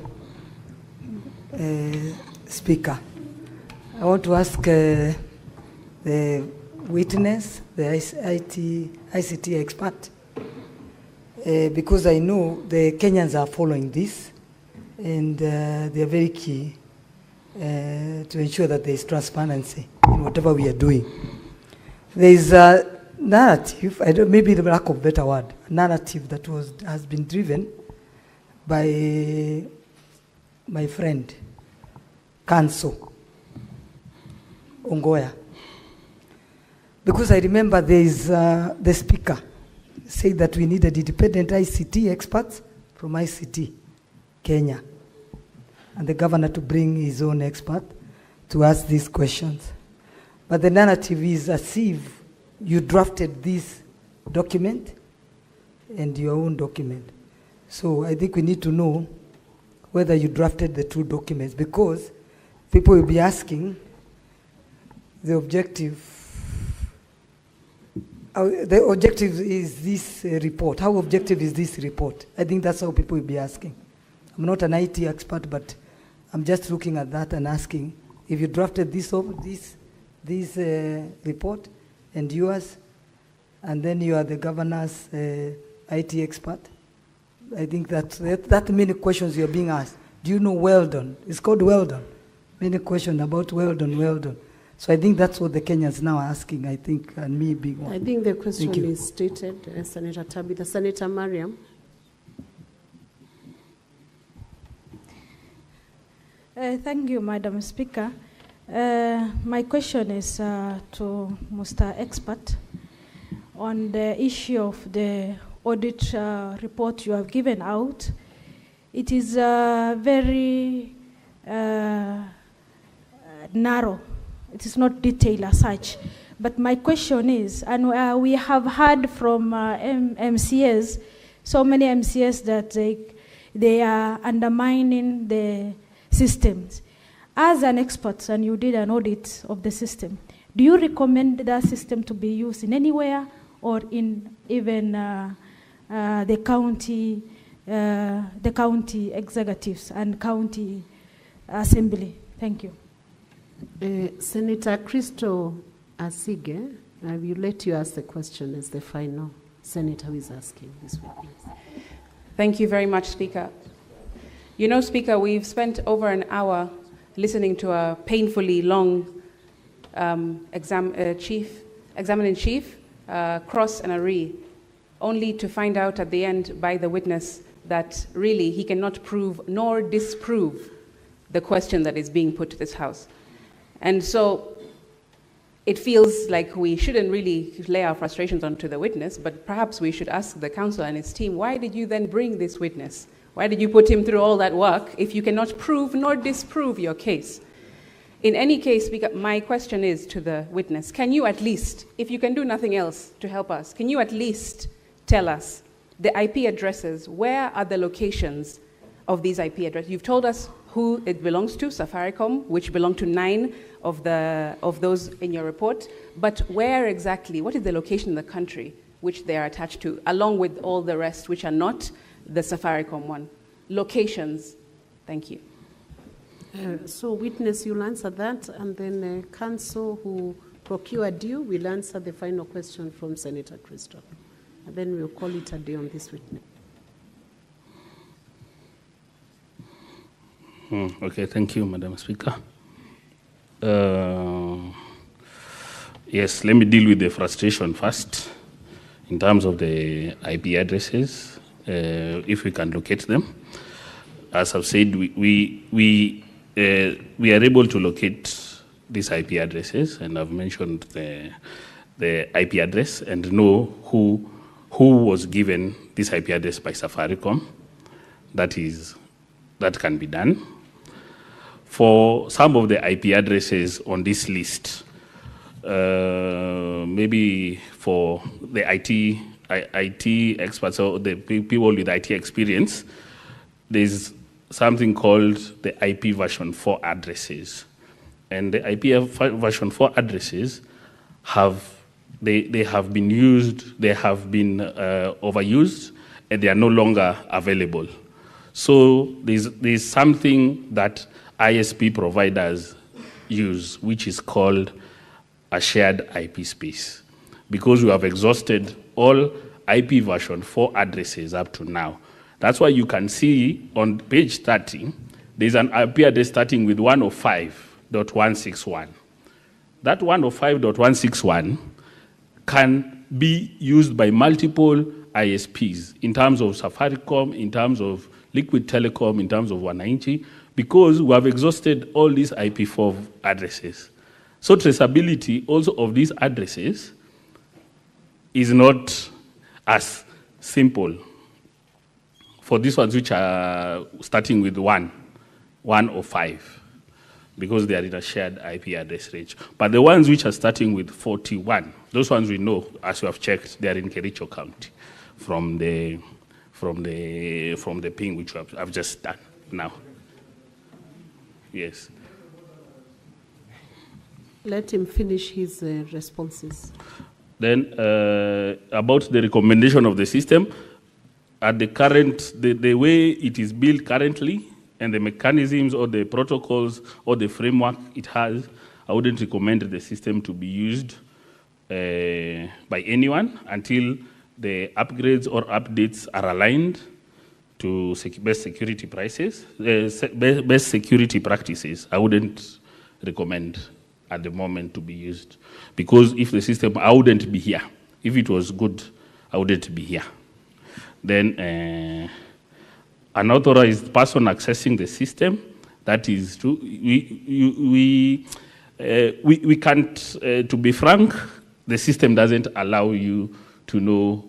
Speaker. I want to ask the witness, the ICT expert, because I know the Kenyans are following this, and they are very key to ensure that there is transparency in whatever we are doing. There is a narrative, maybe the lack of better word, a narrative that has been driven by my friend, Kanso Ongoya. Because I remember there is the speaker said that we needed independent ICT experts from ICT Kenya, and the governor to bring his own expert to ask these questions. But the narrative is as if you drafted this document and your own document. So I think we need to know whether you drafted the two documents, because people will be asking the objective. The objective is this report. How objective is this report? I think that's how people will be asking. I'm not an IT expert, but I'm just looking at that and asking if you drafted this report and yours, and then you are the governor's IT expert. I think that many questions you're being asked. Do you know Weldon? It's called Weldon. Many questions about Weldon. So I think that's what the Kenyans now are asking, I think, and me being one. I think the question is stated, Senator Tabitha. Senator Mariam. Thank you, Madam Speaker. My question is to Mr. Expert on the issue of the audit report you have given out. It is very narrow. It is not detailed as such. But my question is, and we have heard from MCS, so many MCS that they are undermining the systems. As an expert, and you did an audit of the system, do you recommend that system to be used in anywhere, or in even the county executives and county assembly? Thank you. Senator Crystal Asige, I will let you ask the question as the final senator who is asking this witness. Thank you very much, Speaker. You know, Speaker, we've spent over an hour listening to a painfully long examiner-in-chief, Cross and Aree, only to find out at the end by the witness that really he cannot prove nor disprove the question that is being put to this House. And so it feels like we shouldn't really lay our frustrations onto the witness, but perhaps we should ask the counsel and his team, why did you then bring this witness? Why did you put him through all that work if you cannot prove nor disprove your case? In any case, my question is to the witness, can you at least, if you can do nothing else to help us, can you at least tell us the IP addresses, where are the locations of these IP addresses? You've told us who it belongs to, Safaricom, which belong to 9 of those in your report, but where exactly, what is the location in the country which they are attached to, along with all the rest which are not the Safaricom one? Locations. Thank you. So witness, you'll answer that, and then counsel who procured you will answer the final question from Senator Crystal. And then we'll call it a day on this witness. Okay, thank you, Madam Speaker. Yes, let me deal with the frustration first in terms of the IP addresses, if we can locate them. As I've said, we are able to locate these IP addresses, and I've mentioned the IP address and know who was given this IP address by Safaricom. That can be done. For some of the IP addresses on this list, maybe for the IT experts or the people with IT experience, there's something called the IP version 4 addresses. And the IP version 4 addresses they have been used, they have been overused, and they are no longer available. So there's something that ISP providers use, which is called a shared IP space. Because we have exhausted all IP version 4 addresses up to now. That's why you can see on page 30, there's an IP address starting with 105.161. That 105.161 can be used by multiple ISPs in terms of Safaricom, in terms of Liquid Telecom, in terms of Wananchi, because we have exhausted all these IP4 addresses. So traceability also of these addresses is not as simple for these ones which are starting with 1 or 5, because they are in a shared IP address range. But the ones which are starting with 41, those ones we know, as we have checked, they are in Kericho County from the ping which I've just done now. Yes. Let him finish his responses. Then about the recommendation of the system, at the current, the way it is built currently, and the mechanisms or the protocols or the framework it has, I wouldn't recommend the system to be used by anyone until the upgrades or updates are aligned to best security prices, best security practices. I wouldn't recommend at the moment to be used, because if the system, I wouldn't be here. If it was good, I wouldn't be here. Then unauthorized person accessing the system, that is true. We can't, to be frank, the system doesn't allow you to know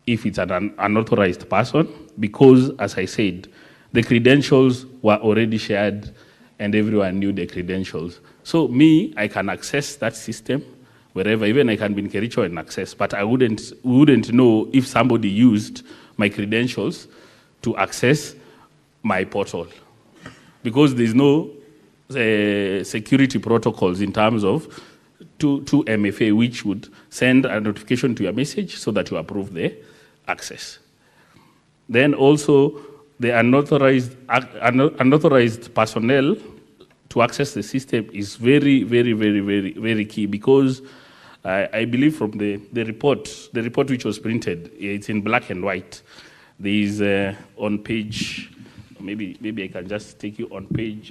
if it's an unauthorized person, because, as I said, the credentials were already shared and everyone knew the credentials. So me, I can access that system wherever, even I can be in Kericho and access, but we wouldn't know if somebody used my credentials to access my portal, because there's no security protocols in terms of to MFA, which would send a notification to your message so that you approve the access. Then also the unauthorized personnel to access the system is very, very, very, very, very key, because I believe from the report which was printed, it's in black and white. There is on page, maybe I can just take you on page,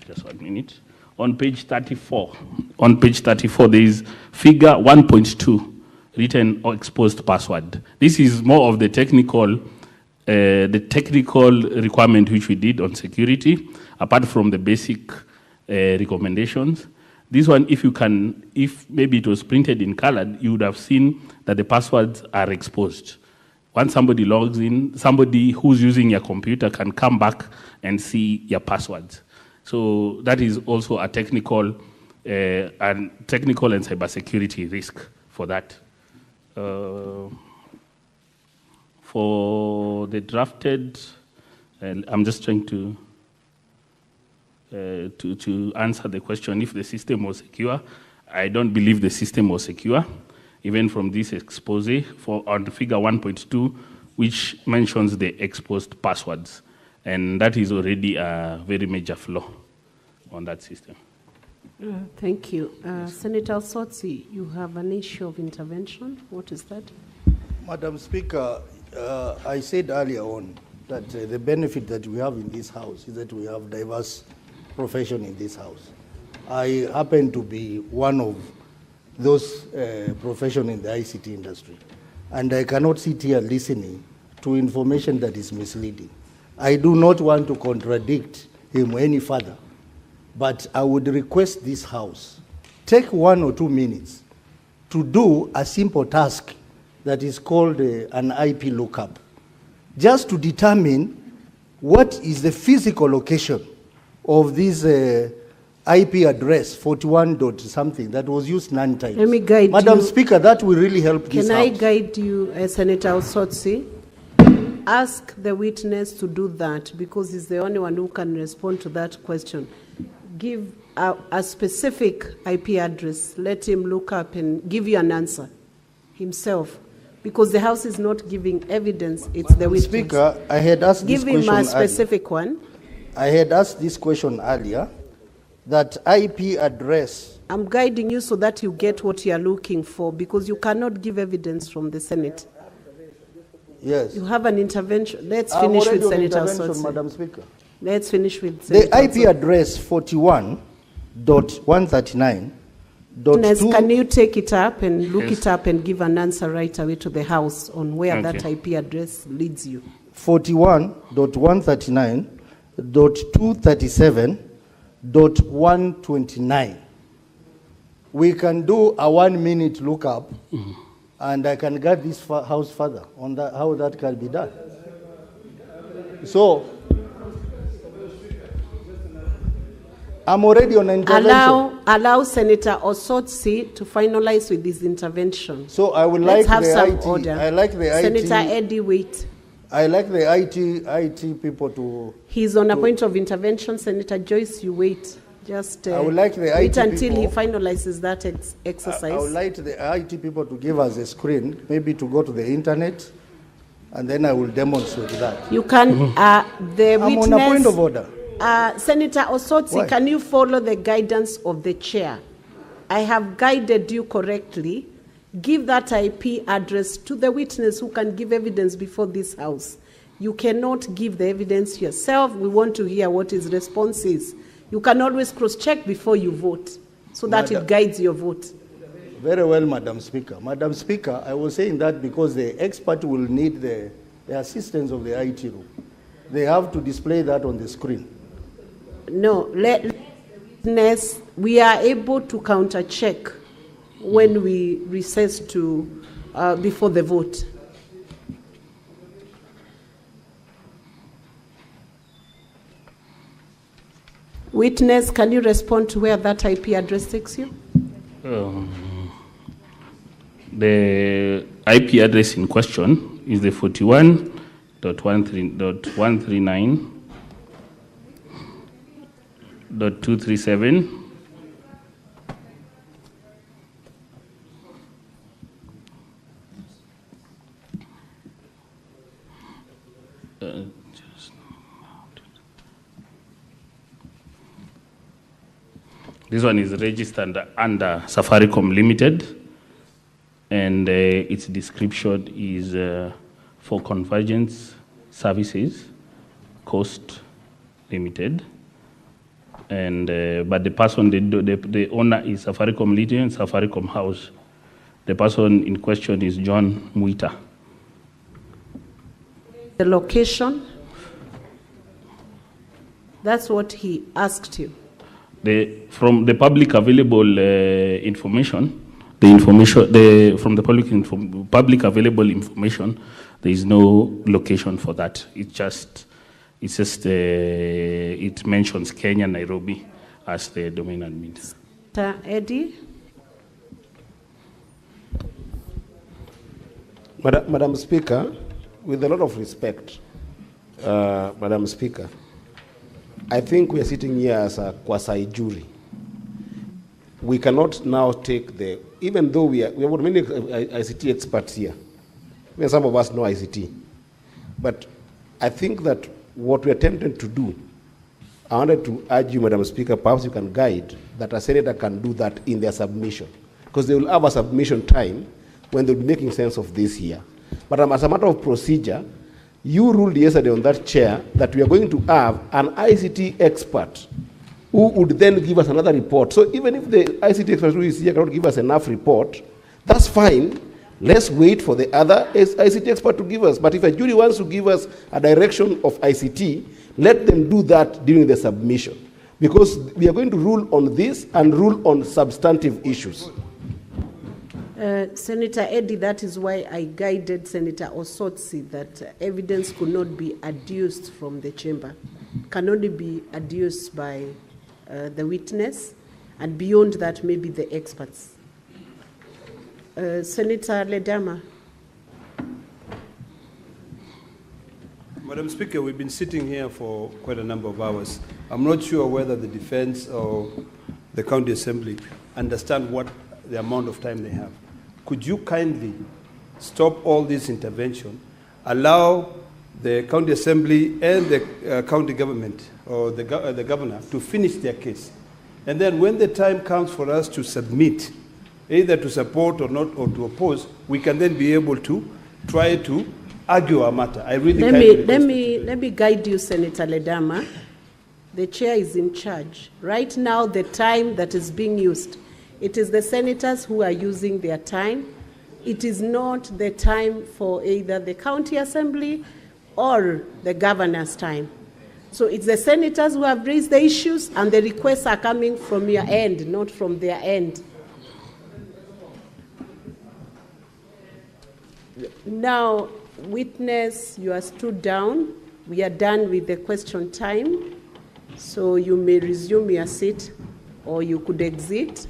just 1 minute. On page 34. On page 34, there is figure 1.2, written or exposed password. This is more of the technical requirement which we did on security, apart from the basic recommendations. This one, if maybe it was printed in colored, you would have seen that the passwords are exposed. Once somebody logs in, somebody who's using your computer can come back and see your passwords. So that is also a technical and cybersecurity risk for that. For the drafted, I'm just trying to answer the question if the system was secure. I don't believe the system was secure, even from this expose on figure 1.2, which mentions the exposed passwords. And that is already a very major flaw on that system. Thank you. Senator Sotsi, you have an issue of intervention. What is that? Madam Speaker, I said earlier on that the benefit that we have in this house is that we have diverse profession in this house. I happen to be one of those profession in the ICT industry, and I cannot sit here listening to information that is misleading. I do not want to contradict him any further, but I would request this house take 1 or 2 minutes to do a simple task that is called an IP lookup, just to determine what is the physical location of this IP address 41 dot something that was used 9 times? Let me guide Madam you. Speaker, that will really help this Can I House. guide you, Senator Osotsi? Ask the witness to do that because he's the only one who can respond to that question. Give a specific IP address. Let him look up and give you an answer himself. Because the House is not giving evidence, it's the witness. Speaker, I had asked Give this question him a specific one. I had asked this question earlier, that IP address. I'm guiding you so that you get what you are looking for because you cannot give evidence from the Senate. Yes. You have an intervention. Let's I'm finish already with on Senator intervention, Osotsi. Madam Speaker. Let's finish with The Senator IP Osotsi. address 41.139. Witness, can you take it up and look it up and give an answer right away to the House on where that IP address leads you? 41.139.237.129. We can do a 1 minute lookup, and I can guide this House further on that, how that can be done. So, I'm already on intervention. Allow Senator Osotsi to finalize with his intervention. So I would Let's like have the some IT. order. I like the Senator IT. Eddie, wait. I like the IT people to. He's on a point of intervention. Senator Joyce, you wait. Just I would like the wait IT until he people- finalizes that exercise. I would like the IT people to give us a screen, maybe to go to the internet, and then I will demonstrate that. You can, the I'm witness. on a point of order. Senator Osotsi, Why? can you follow the guidance of the chair? I have guided you correctly. Give that IP address to the witness who can give evidence before this House. You cannot give the evidence yourself. We want to hear what his response is. You can always cross-check before you vote so that it guides your vote. Very well, Madam Speaker. Madam Speaker, I was saying that because the expert will need the assistance of the IT room. They have to display that on the screen. No, witness, we are able to counter-check when we recess to before the vote. Witness, can you respond to where that IP address takes you? The IP address in question is the 41.139.237. This one is registered under Safaricom Limited, and its description is for Convergence Services, Coast Limited. And but the person, the owner is Safaricom Limited and Safaricom House. The person in question is John Muita. The location? That's what he asked you. From the public available information, from the public available information, there is no location for that. It mentions Kenya, Nairobi as the domain admin. Eddie? Madam Speaker, with a lot of respect, Madam Speaker, I think we are sitting here as a quasi jury. We cannot now take even though we have many ICT experts here, even some of us know ICT, but I think that what we are attempting to do, I wanted to urge you, Madam Speaker, perhaps you can guide that a senator can do that in their submission, because they will have a submission time when they'll be making sense of this here. But as a matter of procedure, you ruled yesterday on that chair that we are going to have an ICT expert who would then give us another report. So even if the ICT expert who is here cannot give us enough report, that's fine. Let's wait for the other ICT expert to give us. But if a jury wants to give us a direction of ICT, let them do that during the submission. Because we are going to rule on this and rule on substantive issues. Senator Eddy, that is why I guided Senator Osotsi that evidence could not be adduced from the chamber, can only be adduced by the witness, and beyond that, maybe the experts. Senator Ledama. Madam Speaker, we've been sitting here for quite a number of hours. I'm not sure whether the defense or the county assembly understand what the amount of time they have. Could you kindly stop all this intervention, allow the county assembly and the county government or the governor to finish their case? And then when the time comes for us to submit, either to support or not, or to oppose, we can then be able to try to argue our matter. I really let me guide you, Senator Ledama. The chair is in charge. Right now, the time that is being used, it is the senators who are using their time. It is not the time for either the county assembly or the governor's time. So it's the senators who have raised the issues, and the requests are coming from your end, not from their end. Now, witness, you are stood down. We are done with the question time. So you may resume your seat, or you could exit,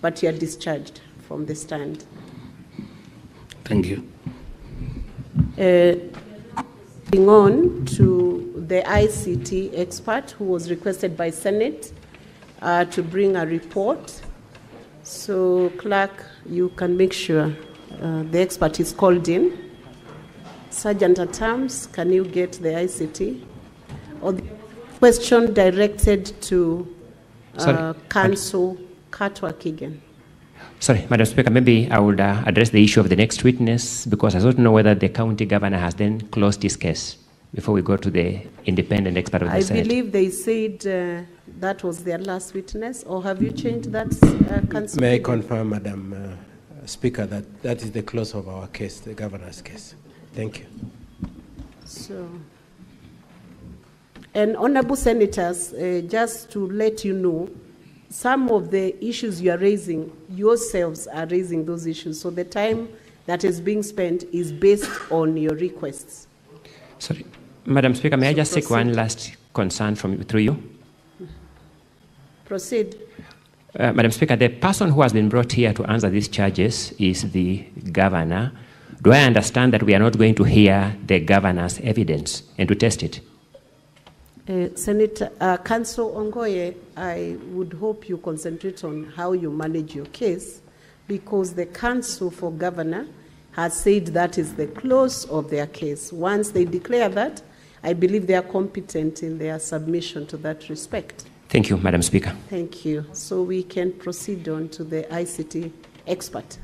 but you are discharged from the stand. Thank you. Moving on to the ICT expert who was requested by Senate to bring a report. So, clerk, you can make sure the expert is called in. Sergeant at Arms, can you get the ICT? Or the question directed to Council Katwa Kigen. Sorry, Madam Speaker, maybe I would address the issue of the next witness, because I don't know whether the county governor has then closed his case before we go to the independent expert of the Senate. I believe they said that was their last witness, or have you changed that, Council? May I confirm, Madam Speaker, that that is the close of our case, the governor's case. Thank you. So, and honorable senators, just to let you know, some of the issues you are raising, yourselves are raising those issues. So the time that is being spent is based on your requests. Sorry. Madam Speaker, may I just take one last concern through you? Proceed. Madam Speaker, the person who has been brought here to answer these charges is the governor. Do I understand that we are not going to hear the governor's evidence and to test it? Senator, Council Ongoye, I would hope you concentrate on how you manage your case, because the Council for Governor has said that is the close of their case. Once they declare that, I believe they are competent in their submission to that respect. Thank you, Madam Speaker. Thank you. So we can proceed on to the ICT expert.